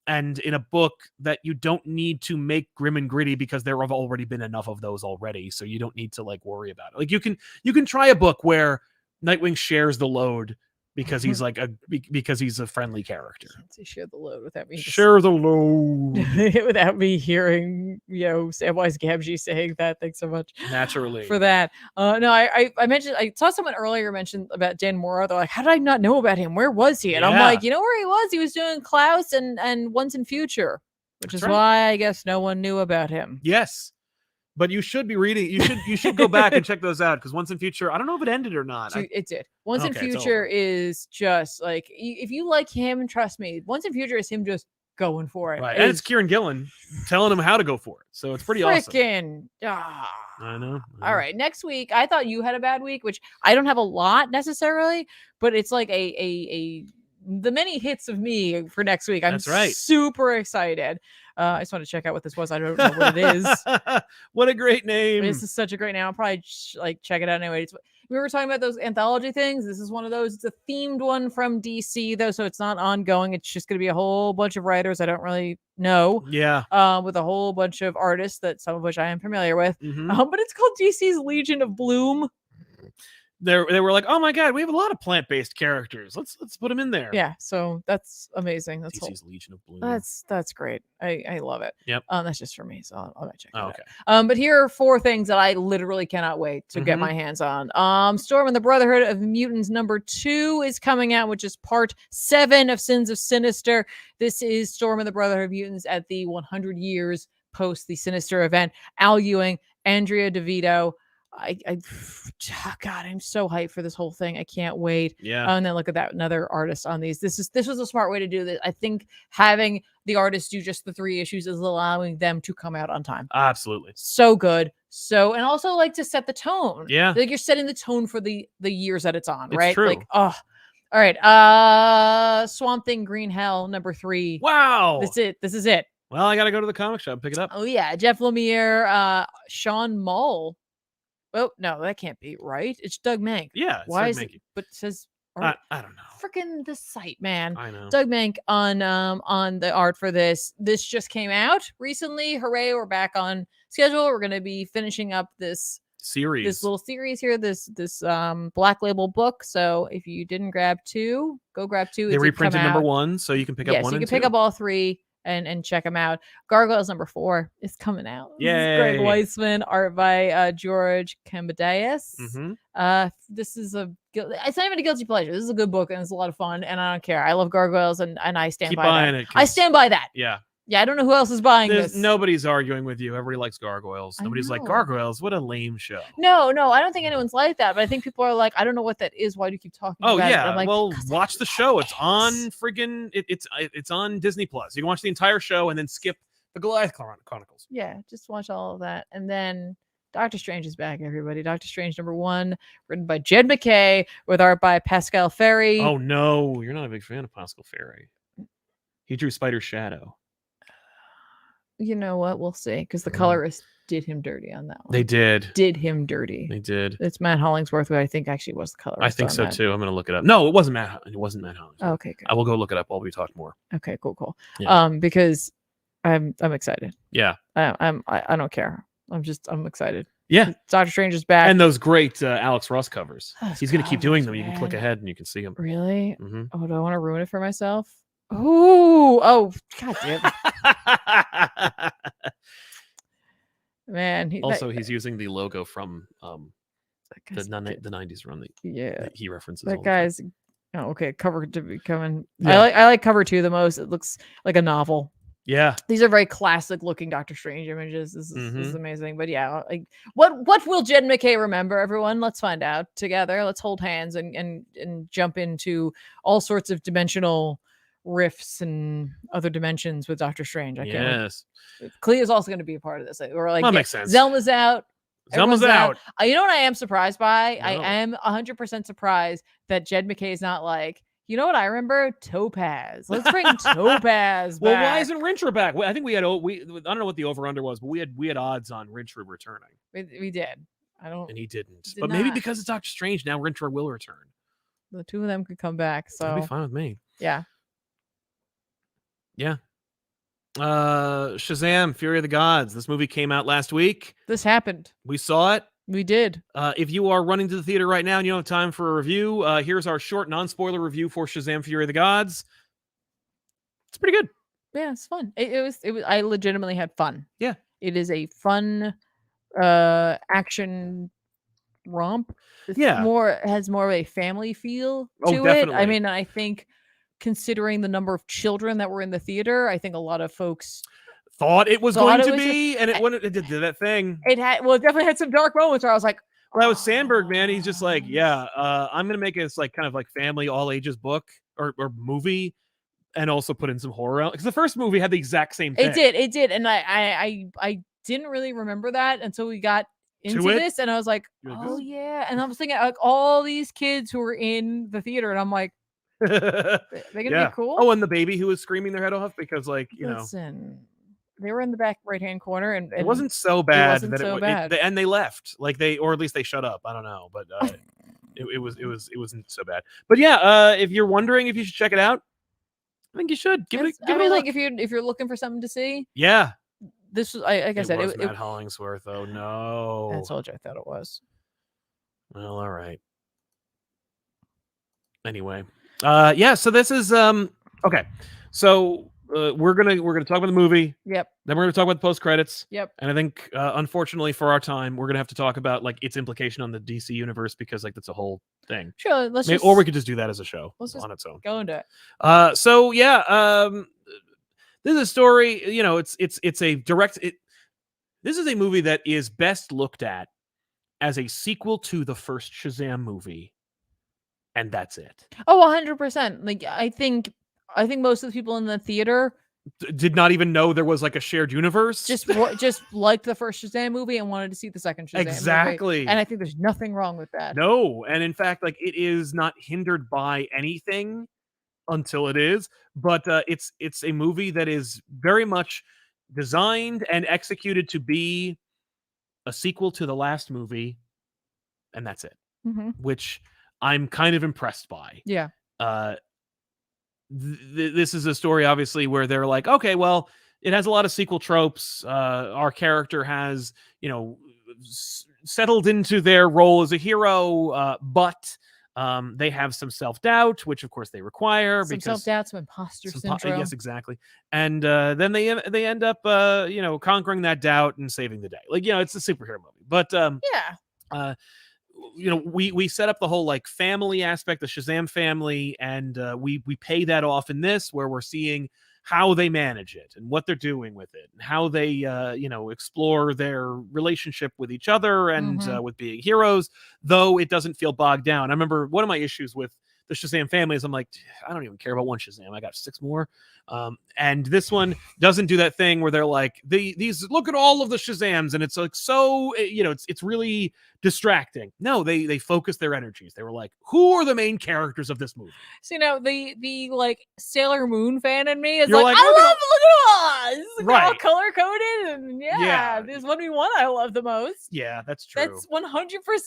and in a book that you don't need to make grim and gritty because there have already been enough of those already. So you don't need to like worry about it. Like, you can try a book where Nightwing shares the load because he's because he's a friendly character. Share the load without me. Share the load without me hearing, Samwise Gamgee saying that. Thanks so much. Naturally. For that. No, I mentioned, I saw someone earlier mention about Dan Mora. They're like, how did I not know about him? Where was he? And I'm like, you know where he was? He was doing Klaus and Once in Future, which is why I guess no one knew about him. Yes. But you should be reading. You should go back and check those out, because Once in Future, I don't know if it ended or not. It did. Once in Future is just like, if you like him, trust me, Once in Future is him just going for it. Right. And it's Kieran Gillen telling him how to go for it. So it's pretty awesome. I know. All right. Next week, I thought you had a bad week, which I don't have a lot necessarily, but it's like the many hits of me for next week. I'm super excited. I just want to check out what this was. I don't know what it is. What a great name. This is such a great name. I'll probably check it out anyway. We were talking about those anthology things. This is one of those. It's a themed one from DC, though, so it's not ongoing. It's just going to be a whole bunch of writers I don't really know. Yeah. With a whole bunch of artists, that some of which I am familiar with. But it's called DC's Legion of Bloom. They were like, oh my God, we have a lot of plant-based characters. Let's put them in there. Yeah, so that's amazing. That's DC's Legion of Bloom. That's great. I love it. Yep. That's just for me, so I'll check it out. Okay. But here are 4 things that I literally cannot wait to get my hands on. Storm and the Brotherhood of Mutants number 2 is coming out, which is part 7 of Sins of Sinister. This is Storm and the Brotherhood of Mutants at the 100 years post the Sinister event. Al Ewing, Andrea DeVito. God, I'm so hyped for this whole thing. I can't wait. Yeah. And then look at that, another artist on these. This was a smart way to do this. I think having the artists do just the 3 issues is allowing them to come out on time. Absolutely. So good. And also like to set the tone. Yeah. Like you're setting the tone for the years that it's on, It's right? true. Like, oh, all right. Swamp Thing Green Hell #3. Wow. This is it. Well, I got to go to the comic shop and pick it up. Oh yeah. Jeff Lemire, Sean Mull. Oh, no, that can't be right. It's Doug Mank. Yeah. Why Doug is Mankey. it? But it says I don't know. freaking the site, man. I know. Doug Mank on the art for this. This just came out recently. Hooray! We're back on schedule. We're gonna be finishing up this little series here. This Black Label book. So if you didn't grab 2, go grab 2. They reprinted number 1, so you can pick up 1 so you and can 2. pick up all 3. And check them out. Gargoyles #4 is coming out. Yay. This is Greg Weisman, art by George Kambadais. This is it's not even a guilty pleasure. This is a good book and it's a lot of fun and I don't care. I love Gargoyles and I stand Keep by buying that. it. I stand by that. Yeah. Yeah, I don't know who else is buying this. Nobody's arguing with you. Everybody likes Gargoyles. Nobody's like, Gargoyles, what a lame show. No, I don't think anyone's like that. But I think people are like, I don't know what that is. Why do you keep talking about it? I'm like, well, watch the show. It's on friggin' it's on Disney Plus. You can watch the entire show and then skip the Goliath Chronicles. Yeah, just watch all of that. And then Doctor Strange is back, everybody. Doctor Strange #1, written by Jed MacKay, with art by Pascal Ferry. Oh no, you're not a big fan of Pascal Ferry. He drew Spider's Shadow. You know what? We'll see, because the colorist did him dirty on that one. They did. Did him dirty. They did. It's Matt Hollingsworth, who I think actually was the colorist. I think so too. I'm gonna look it up. No, it wasn't Matt. It wasn't Matt Hollingsworth. Oh, okay, good. I will go look it up while we talk more. Okay, cool. Yeah. Because I'm excited. Yeah. I don't care. I'm excited. Yeah. Doctor Strange is back. And those great Alex Ross covers. Those He's gonna keep doing them. covers, You can click man. ahead and you can see them. Really? Mm-hmm. Oh, do I want to ruin it for myself? Oh, god damn it. Man, he's using the logo from the 90s run that he references. That guy's okay. Cover to be coming. Yeah. I like cover 2 the most. It looks like a novel. Yeah, these are very classic looking Doctor Strange images. This is amazing. But yeah, like what will Jed MacKay remember? Everyone, let's find out together. Let's hold hands and jump into all sorts of dimensional rifts and other dimensions with Doctor Strange. I can't. Yes. Clea's also going to be a part of this. We're like, that makes sense. Zelma's out. Zelma's out. You know what I am surprised by? No. I am 100% surprised that Jed MacKay is not like, you know what I remember? Topaz. Let's bring Topaz back. Well, why isn't Rintrah back? I think we had I don't know what the over under was, but we had odds on Rintrah returning. We did. And he didn't. But maybe because it's Doctor Strange now, Rintrah will return. The 2 of them could come back. So that'd be fine with me. Yeah. Yeah. Shazam! Fury of the Gods. This movie came out last week. This happened. We saw it. We did. If you are running to the theater right now and you don't have time for a review, here's our short non-spoiler review for Shazam! Fury of the Gods. It's pretty good. Yeah, it's fun. It was. I legitimately had fun. Yeah. It is a fun action romp. It's has more of a family feel to it. I mean, I think considering the number of children that were in the theater, I think a lot of folks thought it was going to be, and it did that thing. It definitely had some dark moments where I was like, well, that was Sandberg, man. He's just like, I'm gonna make this like kind of like family all ages book or movie, and also put in some horror because the first movie had the exact same thing. It did, and I didn't really remember that until we got into this, and I was like, oh yeah, and I was thinking like all these kids who were in the theater, and I'm like, they're gonna be cool. Oh, and the baby who was screaming their head off because like they were in the back right hand corner, and it wasn't so bad. Bad. And they left, like or at least they shut up. I don't know, but it wasn't so bad. But yeah, if you're wondering if you should check it out, I think you should give it a look. If you're looking for something to see. Yeah. This was like I said, it was Matt Hollingsworth. Oh no! I told you I thought it was. Well, all right. Anyway, so this is okay. So we're gonna talk about the movie. Yep. Then we're gonna talk about the post credits. Yep. And I think unfortunately for our time, we're gonna have to talk about like its implication on the DC universe because like that's a whole thing. Sure. Or we could just do that as a show on its own. Go into it. So yeah. This is a story. You know, it's a direct. This is a movie that is best looked at as a sequel to the first Shazam movie, and that's it. Oh, 100%. Like I think most of the people in the theater Did not even know there was like a shared universe. just liked the first Shazam movie and wanted to see the second Shazam movie. Exactly. And I think there's nothing wrong with that. No, and in fact, like it is not hindered by anything until it is, but it's a movie that is very much designed and executed to be a sequel to the last movie, and that's it. Which I'm kind of impressed by. Yeah. This is a story, obviously, where they're like, okay, well, it has a lot of sequel tropes. Our character has, settled into their role as a hero, but they have some self-doubt, which of course they require. Some self-doubt, some imposter syndrome. Yes, exactly. And then they end up, conquering that doubt and saving the day. Like, it's a superhero movie. But we set up the whole like family aspect, the Shazam family, and we pay that off in this, where we're seeing how they manage it and what they're doing with it and how they explore their relationship with each other and with being heroes, though it doesn't feel bogged down. I remember one of my issues with the Shazam family is I'm like, I don't even care about one Shazam, I got 6 more. And this one doesn't do that thing where they're like, these look at all of the Shazams, and it's like, so it's really distracting. No, they focus their energies. They were like, who are the main characters of this movie? So the like Sailor Moon fan in me is You're like, like, I love look at all this, Right. all color coded, and there's 1v1 I love the most. Yeah, that's true. That's 100%.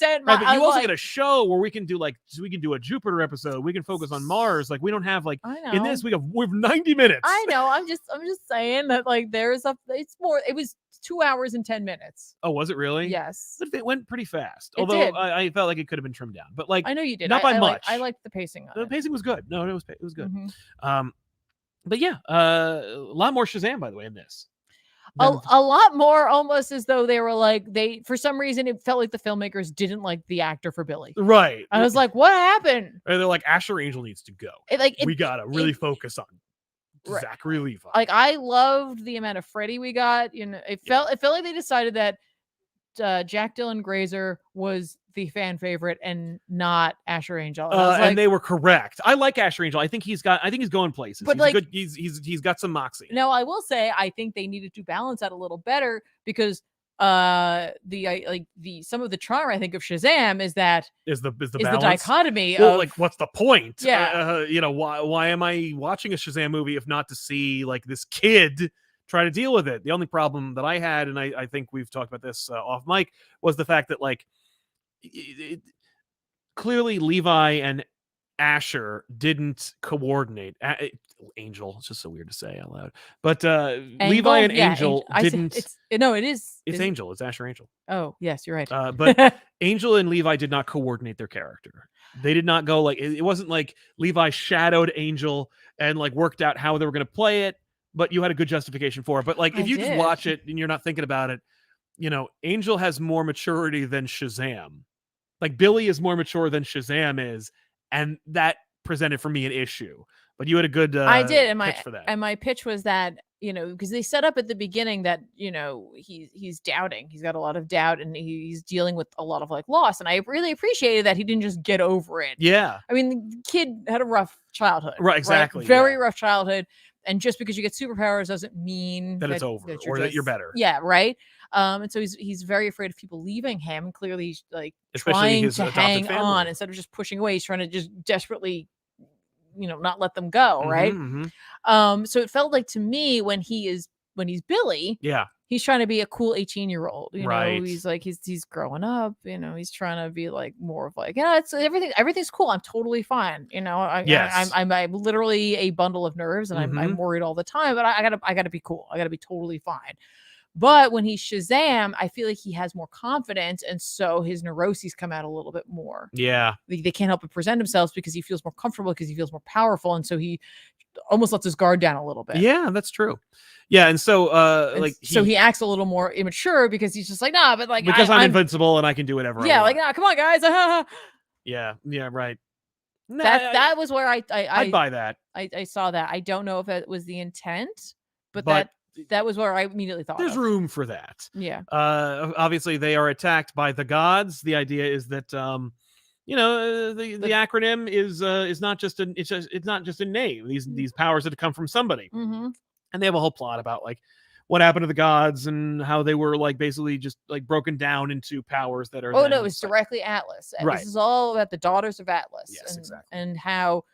Right, but you also get a show where we can do a Jupiter episode. We can focus on Mars. Like, we don't have like in this we have 90 minutes. I know. I'm just saying that like it was 2 hours and 10 minutes. Oh, was it really? Yes. It went pretty fast. It Although did. I felt like it could have been trimmed down. But like, I know you did. Not by much. I liked the pacing on the pacing was good. No, it was good. Mm-hmm. But yeah, a lot more Shazam, by the way, in this. A lot more, almost as though they were like, for some reason it felt like the filmmakers didn't like the actor for Billy. Right. I was like, what happened? Or they're like, Asher Angel needs to go. We gotta really focus on Zachary Levi. Like, I loved the amount of Freddy we got. It felt like they decided that Jack Dylan Grazer was the fan favorite and not Asher Angel. And they were correct. I like Asher Angel. I think he's going places. But he's got some moxie. No, I will say I think they needed to balance that a little better, because some of the charm I think of Shazam is the dichotomy of like, what's the point? Yeah. Why am I watching a Shazam movie if not to see like this kid try to deal with it? The only problem that I had, and I think we've talked about this off mic, was the fact that like clearly Levi and Asher didn't coordinate. Angel, it's just so weird to say out loud, but Levi and Angel didn't. It's Angel. It's Asher Angel. Oh yes, you're right. But Angel and Levi did not coordinate their character. They did not go like, it wasn't like Levi shadowed Angel and like worked out how they were going to play it, but you had a good justification for it. But like, if you just watch it and you're not thinking about it, Angel has more maturity than Shazam. Like, Billy is more mature than Shazam is, and that presented for me an issue. But you had a good I did, and pitch for that. And my pitch was that, because they set up at the beginning that, he's doubting. He's got a lot of doubt, and he's dealing with a lot of like loss. And I really appreciated that he didn't just get over it. Yeah. I mean, the kid had a rough childhood. Right, exactly. Right? Very rough childhood. And just because you get superpowers doesn't mean that it's over or that you're better. Yeah, right. And so he's very afraid of people leaving him. Clearly, he's like especially trying to hang on instead of just pushing away. He's trying to just desperately, not let them go. Right. So it felt like to me when he's Billy. Yeah. He's trying to be a cool 18-year-old. Right. He's like he's growing up. He's trying to be like more of like, it's everything's cool. I'm totally fine. I'm literally a bundle of nerves, and I'm worried all the time. But I gotta be cool. I gotta be totally fine. But when he's Shazam, I feel like he has more confidence, and so his neuroses come out a little bit more. Yeah, they can't help but present themselves because he feels more comfortable, because he feels more powerful, and so he almost lets his guard down a little bit. Yeah, that's true. Yeah, and so he acts a little more immature because he's just like, nah, but like because I'm invincible and I can do whatever. Yeah, like, nah, come on, guys. Yeah, right. Nah, that was where I'd buy that. I saw that. I don't know if it was the intent, but that was where I immediately thought there's of. room for that. Yeah. Obviously they are attacked by the gods. The idea is that the acronym is not just it's not just a name. These powers that come from somebody, Mm-hmm. and they have a whole plot about like what happened to the gods and how they were like basically just like broken down into powers that are. Oh no, it's directly Atlas. Right. This is all about the daughters of Atlas. Yes, exactly. And how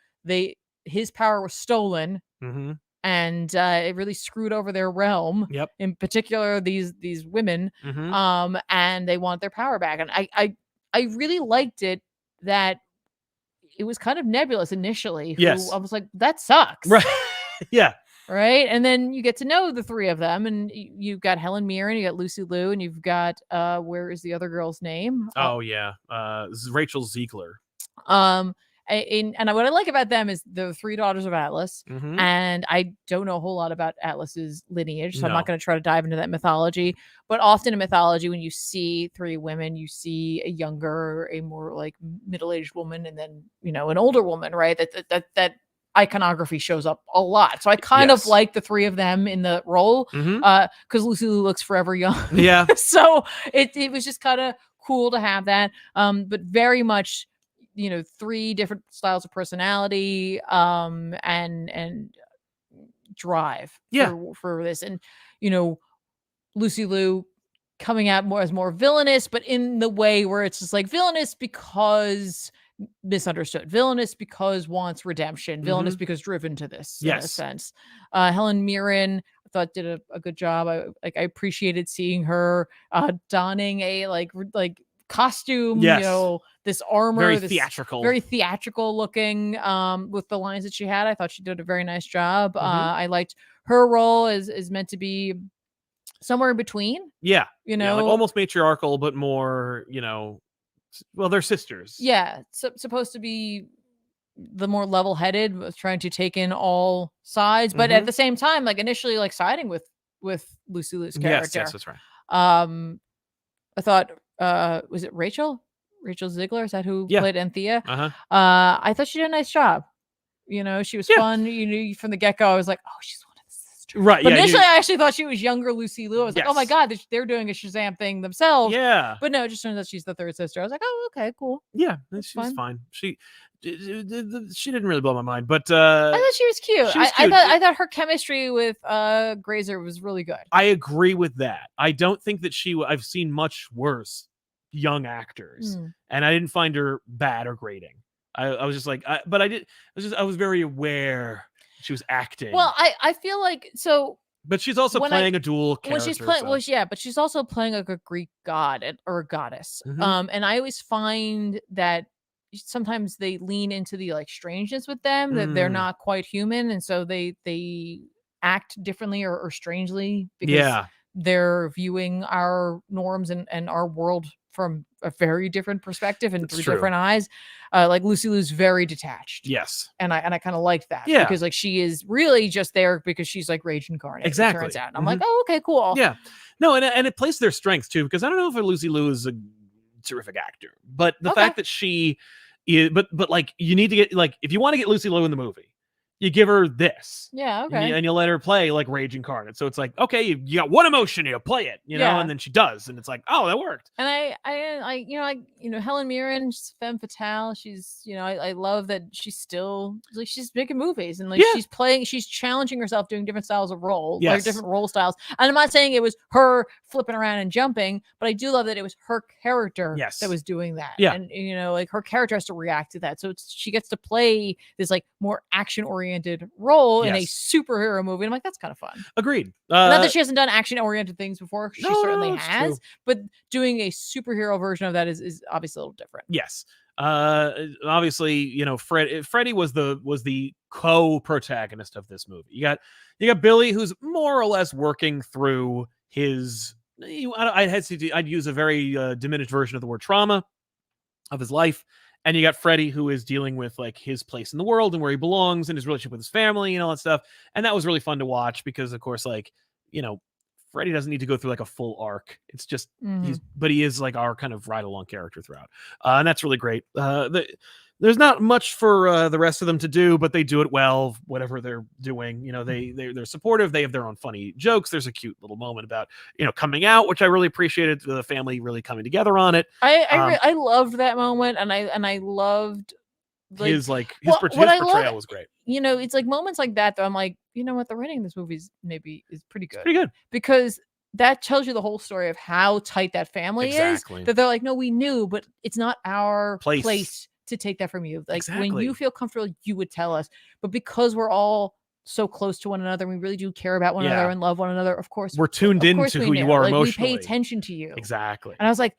his power was stolen. Mm-hmm. And it really screwed over their realm. Yep. In particular, these women. Mm-hmm. And they want their power back. And I really liked it that it was kind of nebulous initially. Yes. I was like, that sucks. Right. Yeah. Right. And then you get to know the three of them, and you've got Helen Mirren, you got Lucy Liu, and you've got where is the other girl's name? Oh yeah. This is Rachel Ziegler. And what I like about them is the three daughters of Atlas, mm-hmm. and I don't know a whole lot about Atlas's lineage, so I'm No. not going to try to dive into that mythology. But often in mythology, when you see three women, you see a younger, a more like middle-aged woman, and then an older woman, right? That iconography shows up a lot. So I kind of like the three of them in the role, because Lucy Liu looks forever young. Yeah. So it was just kind of cool to have that. But very much, three different styles of personality, and drive for this. And, Lucy Liu coming out more as more villainous, but in the way where it's just like villainous because misunderstood, villainous because wants redemption, villainous because driven to this in a sense. Helen Mirren, I thought, did a good job. I appreciated seeing her donning a like costume, this armor, very theatrical looking, with the lines that she had. I thought she did a very nice job. I liked her role is meant to be somewhere in between. Yeah. Like almost matriarchal, but more, well, they're sisters. Yeah. Supposed to be the more level-headed, trying to take in all sides, but at the same time, like initially like siding with Lucy Liu's character. Yes, that's right. I thought, was it Rachel Ziegler? Is that who played Anthea? I thought she did a nice job. She was fun. From the get-go, I was like, oh, she's one of the sisters. Right. But initially, I actually thought she was younger Lucy Liu. I was like, oh my God, they're doing a Shazam thing themselves. Yeah. But no, it just turns out she's the third sister. I was like, oh, okay, cool. Yeah, she's fine. She didn't really blow my mind, but I thought she was cute. She was cute. I thought her chemistry with Grazer was really good. I agree with that. I don't think that I've seen much worse young actors, and I didn't find her bad or grating. I was just like, I was very aware she was acting. Well, I feel like so. But she's also playing a dual character. When she's playing, but she's also playing like a Greek god or a goddess. And I always find that sometimes they lean into the like strangeness with them, that they're not quite human, and so they act differently or strangely because they're viewing our norms and our world from a very different perspective and through different eyes. Like Lucy Liu's very detached. Yes. And I kind of like that. Yeah. Because like she is really just there because she's like rage incarnate. Exactly. It turns out. And I'm like, oh, okay, cool. Yeah. No, and it plays their strengths too, because I don't know if Lucy Liu is a terrific actor, but the fact that she is, but like you need to get, like, if you want to get Lucy Liu in the movie, you give her this. Yeah, okay. And you let her play like Rage Incarnate. So it's like, okay, you got one emotion, you play it, know, and then she does, and it's like, oh, that worked. And I Helen Mirren, she's femme fatale. She's, I love that she's still like she's making movies and like she's challenging herself, doing different styles of role, like different role styles. And I'm not saying it was her flipping around and jumping, but I do love that it was her character that was doing that. Yeah. And like her character has to react to that. So she gets to play this like more action oriented role in a superhero movie. And I'm like, that's kind of fun. Agreed. Not that she hasn't done action oriented things before. She certainly has, but doing a superhero version of that is obviously a little different. Yes. Obviously, Freddie was the co-protagonist of this movie. You got Billy, who's more or less working through his, I'd use a very diminished version of the word trauma of his life. And you got Freddie, who is dealing with like his place in the world and where he belongs and his relationship with his family and all that stuff. And that was really fun to watch because, of course, like, Freddie doesn't need to go through like a full arc. It's just, but he is like our kind of ride along character throughout. And that's really great. there's not much for the rest of them to do, but they do it well, whatever they're doing. You know, they're supportive. They have their own funny jokes. There's a cute little moment about, you know, coming out, which I really appreciated, the family really coming together on it. I loved that moment, and I loved his what I portrayal love, was great. you know, it's like moments like that I'm like, you know what, the writing in this movie is pretty good. It's pretty good. Because that tells you the whole story of how tight that family is. That they're like, no, we knew, but it's not our place to take that from you. Like when you feel comfortable, you would tell us. But because we're all so close to one another, we really do care about one another and love one another. Of course, we're tuned into who you are like, emotionally. we pay attention to you. Exactly. And I was like,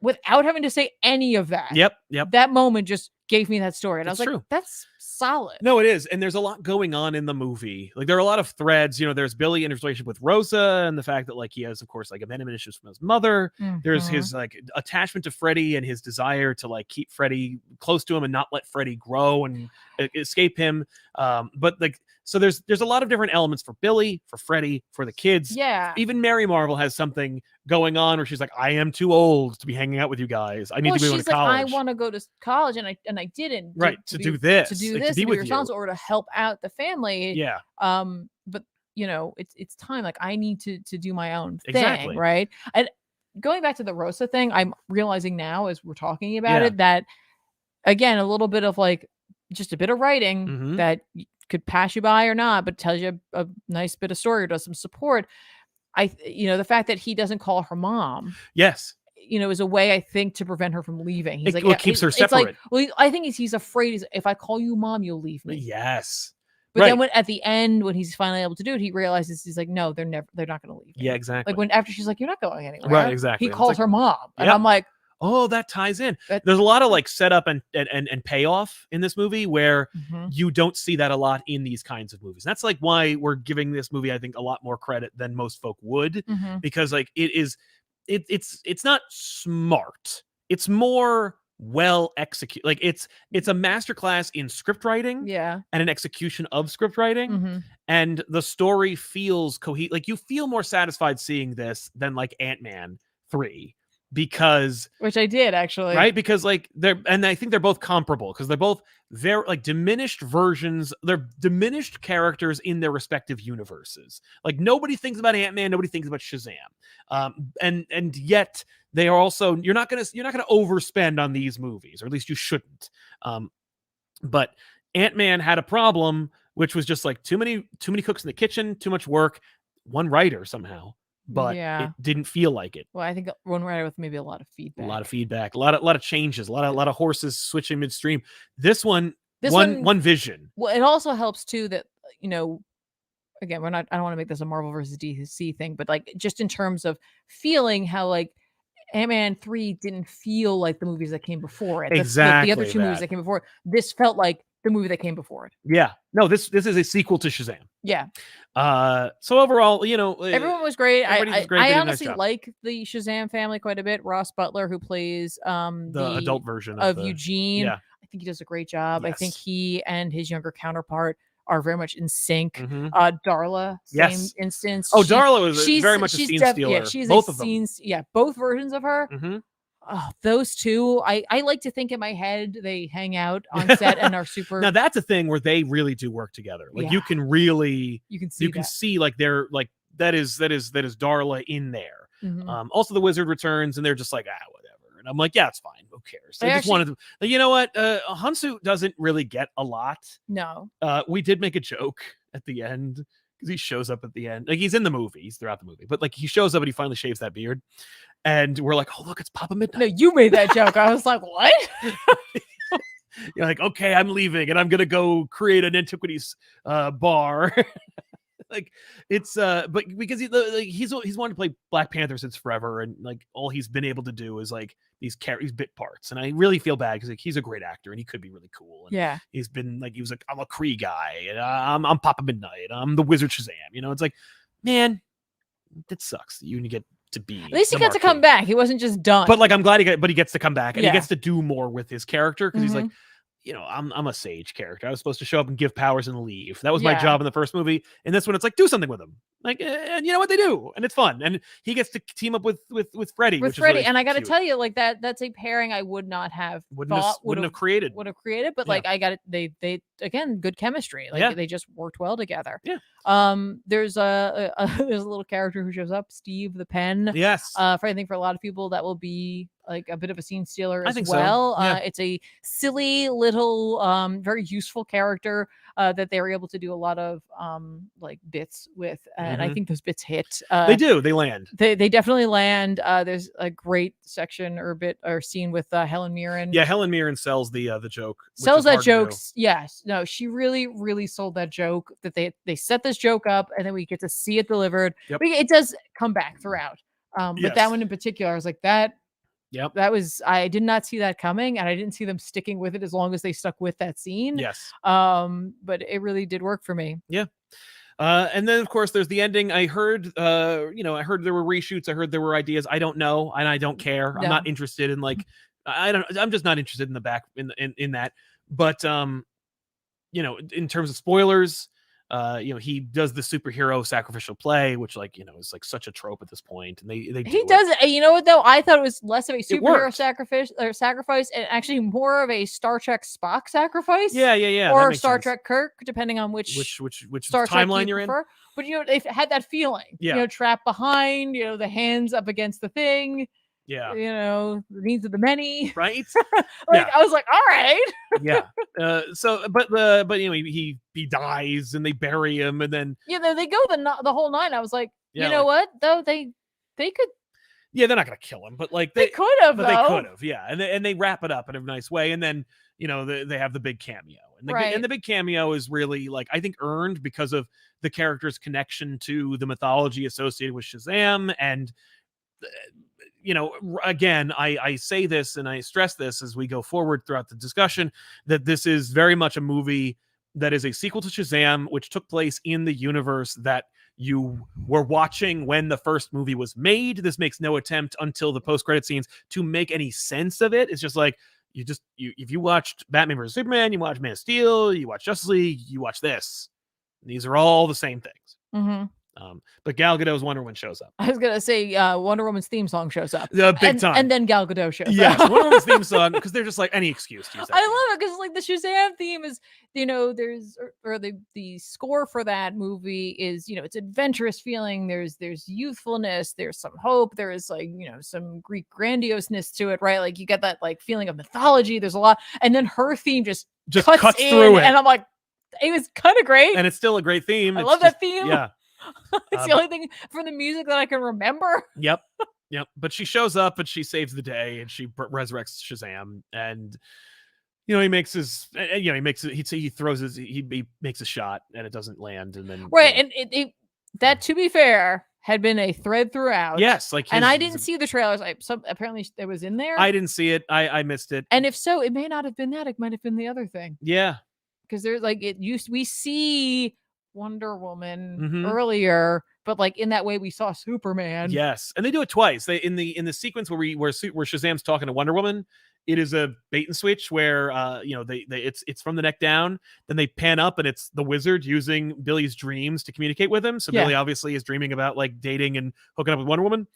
without having to say any of that. Yep. That moment just gave me that story. And I was like, that's solid. No, it is. And there's a lot going on in the movie. Like there are a lot of threads, you know, there's Billy in his relationship with Rosa and the fact that like he has, of course, like abandonment issues from his mother. There's his like attachment to Freddy and his desire to like keep Freddy close to him and not let Freddy grow and escape him. But like, so there's a lot of different elements for Billy, for Freddy, for the kids. Yeah. Even Mary Marvel has something going on where she's like, I am too old to be hanging out with you guys. I need to be going to college. I want to go to college, and I didn't. Right. To do this. To be responsible or to help out the family. Yeah. But you know, it's time. Like I need to do my own thing. Right. And going back to the Rosa thing, I'm realizing now as we're talking about it that again, a little bit of like just a bit of writing that could pass you by or not, but tells you a nice bit of story or does some support. You know, the fact that he doesn't call her mom. Yes. You know, is a way, I think, to prevent her from leaving. He's it keeps her separate. Like, well, I think he's afraid. If I call you mom, you'll leave me. Yes. But then at the end, when he's finally able to do it, he realizes he's like, no, they're not going to leave me. Yeah, exactly. Like after she's like, you're not going anywhere. Right, exactly. He calls her mom. And I'm like, oh, that ties in. There's a lot of like setup and payoff in this movie where you don't see that a lot in these kinds of movies. That's like why we're giving this movie, I think, a lot more credit than most folk would, because like it's not smart. It's more well executed. Like it's a masterclass in script writing, and an execution of script writing, and the story feels cohesive. Like you feel more satisfied seeing this than like Ant-Man 3. Because which I did actually, right? Because like I think they're both comparable because they're both very like diminished versions. They're diminished characters in their respective universes. Like nobody thinks about Ant-Man, nobody thinks about Shazam, and yet they are also you're not gonna overspend on these movies, or at least you shouldn't. But Ant-Man had a problem, which was just like too many cooks in the kitchen, too much work, one writer somehow. But it didn't feel like it. Well, I think one writer with maybe a lot of feedback. A lot of changes, a lot of horses switching midstream. This one vision. Well, it also helps too that, you know, again, I don't want to make this a Marvel versus DC thing, but like just in terms of feeling how like Ant-Man 3 didn't feel like the movies that came before it. Exactly. The other two movies that came before it. This felt like the movie that came before it. Yeah. No, this is a sequel to Shazam. Yeah. So overall, you know, everyone was great. I honestly nice like the Shazam family quite a bit. Ross Butler, who plays the adult version of Eugene. Yeah. I think he does a great job. Yes. I think he and his younger counterpart are very much in sync. Darla, same instance. Oh, Darla is very much a scene stealer. Yeah, she's both of them. Yeah, both versions of her. Oh, those two, I like to think in my head they hang out on set and are super. Now that's a thing where they really do work together. Like you can see like they're like that is Darla in there. Also the Wizard returns and they're just like whatever, and I'm like it's fine, who cares? I just wanted to, you know what, Hansu doesn't really get a lot. No, we did make a joke at the end because he shows up at the end, like he's in the movie, he's throughout the movie, but like he shows up and he finally shaves that beard. And we're like, oh, look, it's Papa Midnight. No, you made that joke. I was like, what? You're like, okay, I'm leaving and I'm going to go create an antiquities bar. Like it's but because he's wanted to play Black Panther since forever, and like all he's been able to do is like these bit parts, and I really feel bad because like he's a great actor and he could be really cool. And he's been like, he was like, I'm a Kree guy and I'm Papa Midnight, I'm the Wizard Shazam. You know, it's like, man, that sucks. You get to be. At least he got to come back. He wasn't just done. But like, I'm glad he gets to come back and he gets to do more with his character because he's like, you know, I'm a sage character. I was supposed to show up and give powers and leave. That was my job in the first movie. And this one, it's like, do something with him. Like, and you know what, they do, and it's fun, and he gets to team up with Freddy, with which Freddy, is really and I got to cute. tell you, like that's a pairing I would not have Wouldn't have created. but Yeah. like I got it. They again, good chemistry. Like Yeah. they just worked well together. Yeah. There's there's a little character who shows up, Steve the Pen. Yes. I think for a lot of people that will be like a bit of a scene stealer I as think well. so. Yeah. It's a silly little, very useful character that they were able to do a lot of like bits with, and I think those bits hit. They do. They land. They definitely land. There's a great section or bit or scene with Helen Mirren. Yeah, Helen Mirren sells the joke. Sells that joke. Yes. No, she really sold that joke, that they set this joke up and then we get to see it delivered. Yep. It does come back throughout. But Yes. that one in particular, I was like, Yep. that was, I did not see that coming, and I didn't see them sticking with it as long as they stuck with that scene. Yes. But it really did work for me. Yeah. And then of course there's the ending. I heard I heard there were reshoots, I heard there were ideas. I don't know, and I don't care. No. I'm not interested in like I'm just not interested in the back in that. But in terms of spoilers, he does the superhero sacrificial play, which is like such a trope at this point, and they He does it. You know what though? I thought it was less of a superhero worked. sacrifice and actually more of a Star Trek Spock sacrifice. Yeah. Or that makes Star sense. Trek Kirk, depending on which Star Trek timeline you're in. prefer. But they've had that feeling. Yeah. Trapped behind, the hands up against the thing. Yeah. The needs of the many. Right? I was like, all right. Yeah. But he dies and they bury him, and then they go the whole nine. I was like, Yeah, you know what though, they could. Yeah, they're not gonna kill him, but they could have. But they could have. Yeah, and they wrap it up in a nice way, and then they have the big cameo, and the big cameo is really I think earned because of the character's connection to the mythology associated with Shazam. And again, I say this and I stress this as we go forward throughout the discussion, that this is very much a movie that is a sequel to Shazam, which took place in the universe that you were watching when the first movie was made. This makes no attempt until the post-credit scenes to make any sense of it. It's just like, if you watched Batman vs Superman, you watch Man of Steel, you watch Justice League, you watch this. These are all the same things. Mm-hmm. But Gal Gadot's Wonder Woman shows up. I was gonna say Wonder Woman's theme song shows up. Big time. And then Gal Gadot shows up. Yes, Wonder Woman's theme song, because they're just like any excuse to use that. I love it because the Shazam theme is, there's the score for that movie is, it's adventurous feeling. There's youthfulness. There's some hope. There is some Greek grandioseness to it, right? Like you get that feeling of mythology. There's a lot, and then her theme just cuts through it, and I'm like, it was kind of great, and it's still a great theme. I love that theme. Yeah. It's the only thing from the music that I can remember. Yep. But she shows up and she saves the day and she resurrects Shazam, and he makes his he makes a shot and it doesn't land, and then and that, to be fair, had been a thread throughout. Yes, and I didn't see the trailers. Apparently it was in there. I didn't see it. I missed it. And if so, it may not have been that. It might have been the other thing. Yeah, because there's we see Wonder Woman earlier, but in that way we saw Superman. Yes, and they do it twice. They in the sequence where Shazam's talking to Wonder Woman, it is a bait and switch where it's from the neck down, then they pan up and it's the wizard using Billy's dreams to communicate with him. So Billy obviously is dreaming about dating and hooking up with Wonder Woman.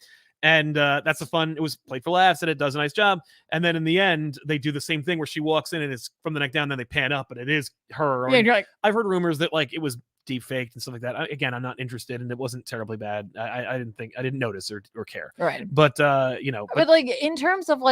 And that's it was played for laughs, and it does a nice job. And then in the end, they do the same thing where she walks in and it's from the neck down, then they pan up and it is her. Yeah, and you're like, I've heard rumors that it was deep faked and stuff like that. Again, I'm not interested, and it wasn't terribly bad. I didn't notice or care. Right. But but in terms of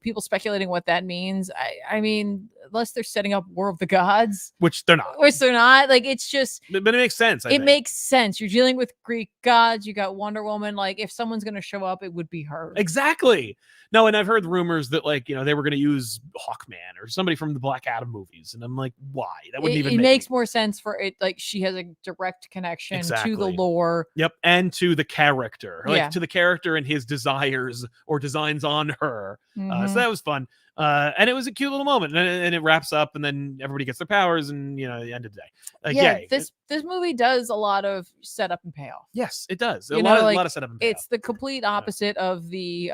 people speculating what that means, I mean, unless they're setting up War of the Gods, which they're not. It's just, but it makes sense. It makes sense. You're dealing with Greek gods. You got Wonder Woman. If someone's going to show up, it would be her. Exactly. No, and I've heard rumors that they were going to use Hawkman or somebody from the Black Adam movies, and I'm like, why? That wouldn't even. It makes more sense for it. She has a direct connection to the lore. Yep, and to the character, to the character and his desires or designs on her. So that was fun. And it was a cute little moment, and it wraps up, and then everybody gets their powers, and the end of the day. Yay. This movie does a lot of setup and payoff. Yes, it does. A lot of setup and payoff. It's the complete opposite of the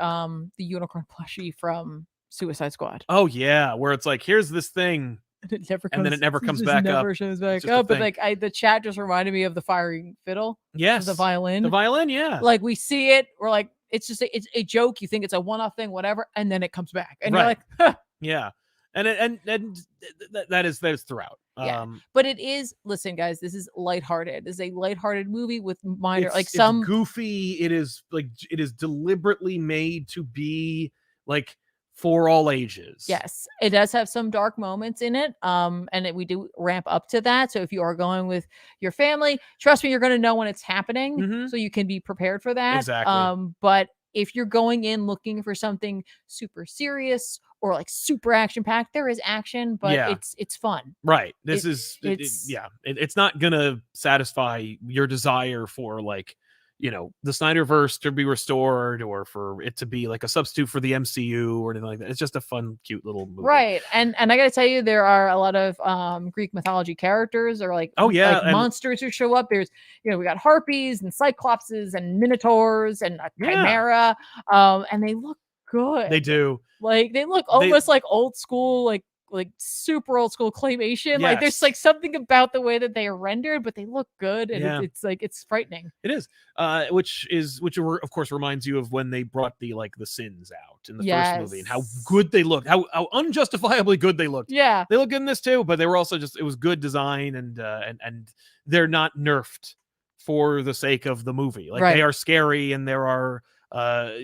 unicorn plushie from Suicide Squad. Oh yeah, where it's here's this thing, It never comes, and then it never comes just back never up. shows back just a up. But thing. like the chat just reminded me of the firing fiddle. Yes, The violin. The violin, yeah. Like we see it, we're like, it's just it's a joke. You think it's a one-off thing, whatever, and then it comes back, and you're Right. like, huh. Yeah, and that is throughout. Yeah, but it is. Listen, guys, this is lighthearted. This is a lighthearted movie with minor, like it's some goofy. It is deliberately made to be like for all ages. Yes, it does have some dark moments in it. We do ramp up to that. So if you are going with your family, trust me, you're going to know when it's happening, so you can be prepared for that. Exactly. But if you're going in looking for something super serious or like super action packed, there is action, but it's fun. Right. It's not gonna satisfy your desire for like, the Snyderverse to be restored or for it to be like a substitute for the MCU or anything like that. It's just a fun, cute little movie. Right. And I gotta tell you, there are a lot of Greek mythology characters or like monsters who show up. There's we got harpies and cyclopses and minotaurs and a chimera. And they look good. They do. Like they look almost like old school, like super old school claymation. Like there's like something about the way that they are rendered, but they look good, and it's frightening. It is, which of course reminds you of when they brought the sins out in the first movie and how good they looked, how unjustifiably good they looked. Yeah, they look good in this too, but they were also it was good design, and they're not nerfed for the sake of the movie. Like they are scary, and there are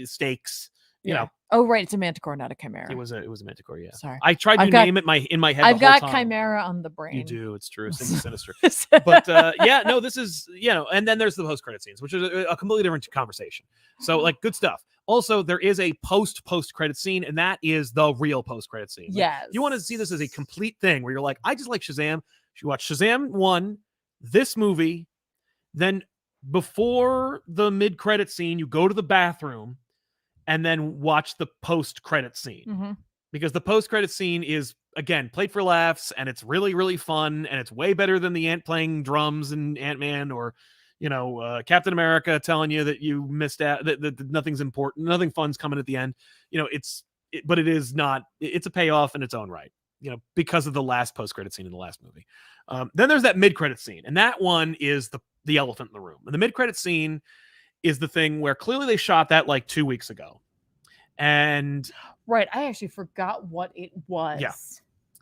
stakes. You know. Oh, right. It's a manticore, not a chimera. It was a manticore. Yeah. Sorry. I tried to name it in my head. I've got chimera on the brain. You do. It's true. Sinister. But this is and then there's the post credit scenes, which is a completely different conversation. So good stuff. Also, there is a post credit scene, and that is the real post credit scene. Yes. You want to see this as a complete thing where you're like, I just like Shazam. You watch Shazam 1, this movie, then before the mid credit scene, you go to the bathroom. And then watch the post-credit scene, because the post-credit scene is, again, played for laughs, and it's really, really fun, and it's way better than the ant playing drums and Ant-Man or, Captain America telling you that you missed out, that nothing's important, nothing fun's coming at the end. But it is not. It's a payoff in its own right, because of the last post-credit scene in the last movie. Then there's that mid-credit scene, and that one is the elephant in the room. And the mid-credit scene is the thing where clearly they shot that 2 weeks ago. And right, I actually forgot what it was. Yeah.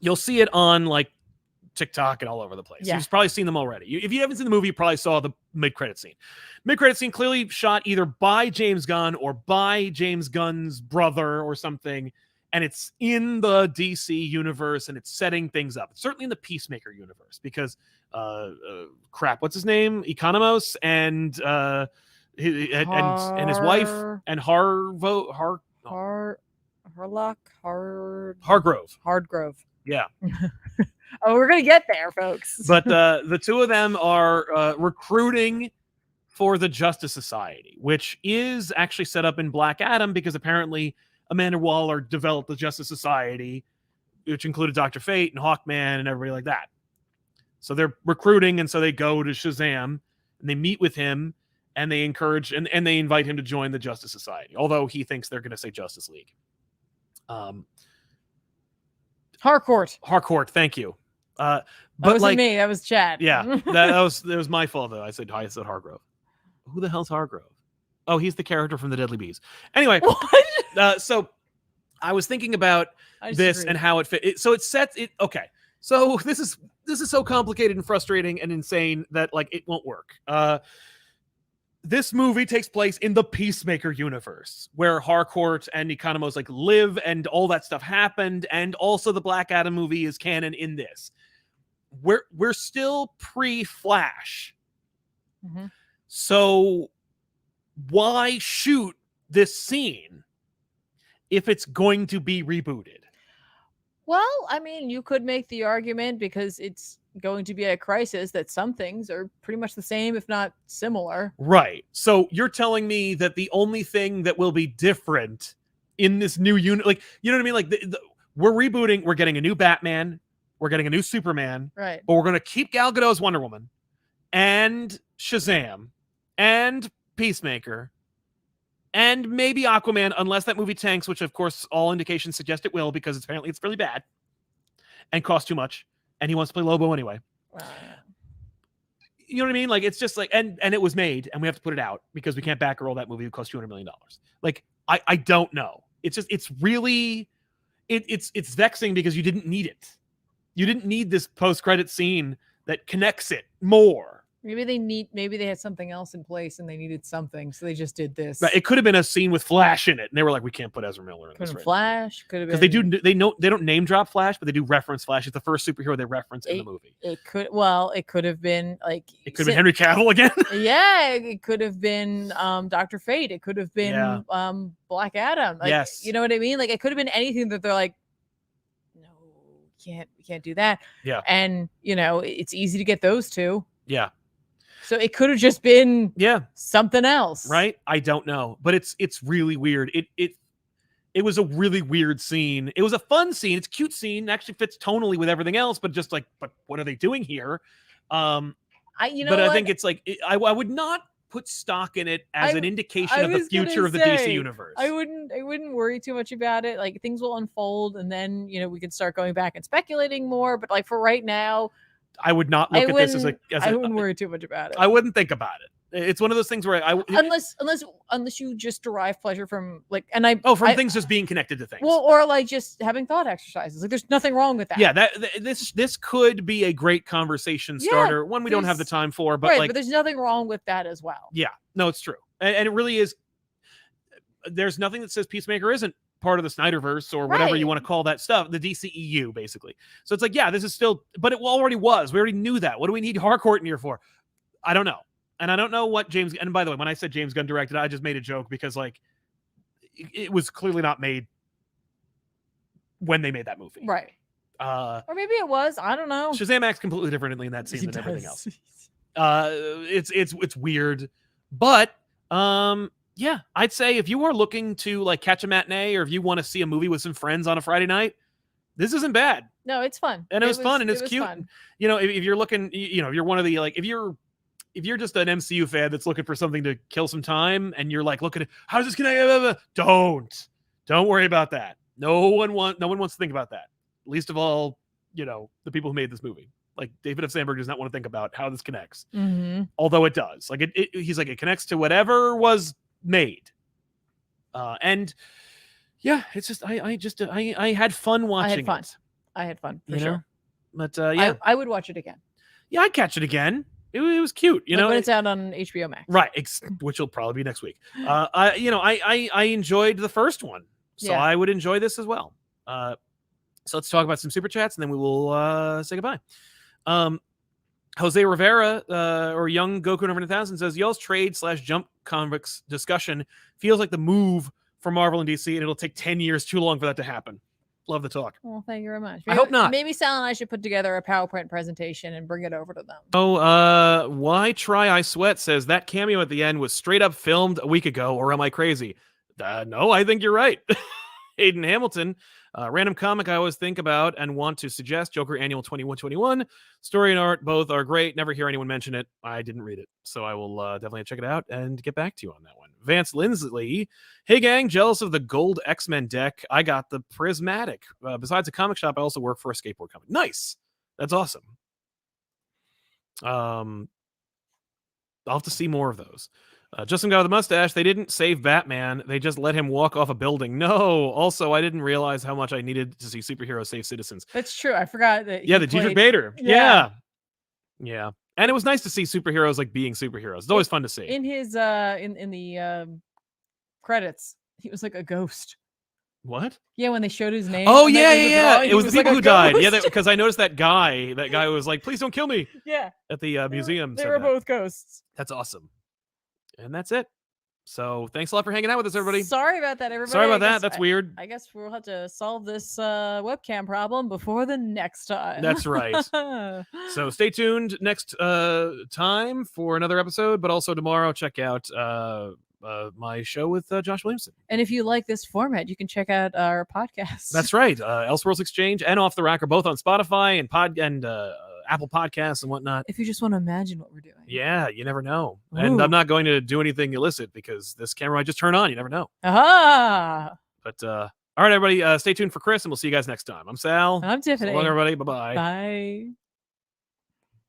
You'll see it on TikTok and all over the place. Yeah. You've probably seen them already. If you haven't seen the movie, you probably saw the mid-credit scene. Mid-credit scene clearly shot either by James Gunn or by James Gunn's brother or something. And it's in the DC universe, and it's setting things up. It's certainly in the Peacemaker universe because what's his name? Economos and and his wife and Hargrove. Yeah. Oh, we're gonna get there, folks. But the two of them are recruiting for the Justice Society, which is actually set up in Black Adam because apparently Amanda Waller developed the Justice Society, which included Dr. Fate and Hawkman and everybody like that. So they're recruiting, and so they go to Shazam and they meet with him. And they encourage and they invite him to join the Justice Society, although he thinks they're going to say Justice League. Harcourt. Thank you. But that wasn't me. That was Chad. Yeah, that was my fault though. I said Hargrove. Who the hell's Hargrove? Oh, he's the character from the Deadly Bees. Anyway, so I was thinking about this and how it fit. So it sets it. Okay, so this is so complicated and frustrating and insane that it won't work. This movie takes place in the Peacemaker universe, where Harcourt and Economos live, and all that stuff happened, and also the Black Adam movie is canon in this. We're still pre-Flash, so why shoot this scene if it's going to be rebooted? Well, I mean, you could make the argument because it's going to be a crisis that some things are pretty much the same, if not similar. Right. So you're telling me that the only thing that will be different in this new unit, you know what I mean? We're rebooting. We're getting a new Batman. We're getting a new Superman. Right. But we're going to keep Gal Gadot as Wonder Woman and Shazam and Peacemaker and maybe Aquaman, unless that movie tanks, which of course all indications suggest it will, because apparently it's really bad. and costs too much, and he wants to play Lobo anyway. You know what I mean? Like, it's just like, and it was made, and we have to put it out because we can't backroll that movie. It cost $200 million. Like, I don't know. It's just, it's really, it's vexing because you didn't need it. You didn't need this post-credit scene that connects it more. Maybe they had something else in place and they needed something, so they just did this. But it could have been a scene with Flash in it, and they were like, we can't put Ezra Miller in this. Flash could have been, because they don't name drop Flash, but they do reference Flash. It's the first superhero they reference in the movie. It could have been like, it could have been Henry Cavill again. Yeah, it could have been Dr. Fate. It could have been Black Adam. Like, yes, you know what I mean? Like, it could have been anything that they're like, no, we can't do that. Yeah, and it's easy to get those two. Yeah. So it could have just been something else. Right? I don't know. But it's really weird. It was a really weird scene. It was a fun scene. It's a cute scene. It actually fits tonally with everything else, but just like, but what are they doing here? I think it's like, I would not put stock in it as an indication of the future of the DC universe. I wouldn't worry too much about it. Like, things will unfold, and then we can start going back and speculating more. But like, for right now, I would not look at this as I wouldn't worry too much about it. I wouldn't think about it. It's one of those things where unless you just derive pleasure from things just being connected to things. Well, or like just having thought exercises. Like, there's nothing wrong with that. Yeah, this could be a great conversation starter. One we don't have the time for, but but there's nothing wrong with that as well. Yeah, no, it's true, and it really is. There's nothing that says Peacemaker isn't part of the Snyderverse or whatever you want to call that stuff, the DCEU, basically. So it's like, yeah, this is still, but it already was. We already knew that. What do we need Harcourt in here for? I don't know. And I don't know what James, and by the way, when I said James Gunn directed, I just made a joke because like, it was clearly not made when they made that movie. Right. Or maybe it was, I don't know. Shazam acts completely differently in that scene than everything else. It's weird, but, yeah, I'd say if you are looking to like catch a matinee, or if you want to see a movie with some friends on a Friday night, this isn't bad. No, it's fun. And it was fun, and it's cute. Fun. If you're looking, if you're one of the, like, if you're just an MCU fan that's looking for something to kill some time, and you're like, look at it, how's this gonna, don't worry about that. No one wants to think about that. Least of all, the people who made this movie. Like, David F. Sandberg does not want to think about how this connects. Mm-hmm. Although it does. Like, he's like, it connects to whatever was made. And yeah, it's just I had fun watching it. I had fun for sure. But yeah, I would watch it again. Yeah, I'd catch it again. It was cute, when it's out on HBO Max, right? Which will probably be next week. I enjoyed the first one, so I would enjoy this as well. So let's talk about some super chats, and then we will say goodbye. Jose Rivera, or Young Goku number 1000, says y'all's trade/Jump Comics discussion feels like the move for Marvel and DC, and it'll take 10 years too long for that to happen. Love the talk. Well, thank you very much. I hope not. Maybe Sal and I should put together a PowerPoint presentation and bring it over to them. Oh, Why Try I Sweat says that cameo at the end was straight up filmed a week ago, or am I crazy? No, I think you're right. Aiden Hamilton, random comic I always think about and want to suggest, Joker Annual 2121. Story and art both are great. Never hear anyone mention it. I didn't read it, so I will definitely check it out and get back to you on that one. Vance Lindsley, hey gang, jealous of the gold X-Men deck. I got the Prismatic. Besides a comic shop, I also work for a skateboard company. Nice. That's awesome. I'll have to see more of those. Just some guy with a mustache. They didn't save Batman. They just let him walk off a building. No. Also, I didn't realize how much I needed to see superheroes save citizens. That's true. I forgot that. Yeah, the Dietrich Bader. Yeah. And it was nice to see superheroes like being superheroes. It's always fun to see. In his in the credits, he was like a ghost. What? Yeah, when they showed his name. Oh yeah. It was the people who died. Ghost. Yeah, because I noticed that guy. That guy was like, "Please don't kill me." Yeah. At the museum. They were both ghosts. That's awesome. And that's it. So thanks a lot for hanging out with us, everybody. Sorry about that, everybody. Sorry about that. That's weird. I guess we'll have to solve this webcam problem before the next time. That's right. So stay tuned next time for another episode, but also tomorrow check out my show with Josh Williamson. And if you like this format, you can check out our podcast. That's right. Elseworlds Exchange and Off the Rack are both on Spotify and Apple Podcasts and whatnot. If you just want to imagine what we're doing. Yeah, you never know. Ooh. And I'm not going to do anything illicit because this camera I just turn on. You never know. Aha! But all All right, everybody, stay tuned for Chris, and we'll see you guys next time. I'm Sal. I'm Tiffany. So long, everybody. Bye-bye. Bye.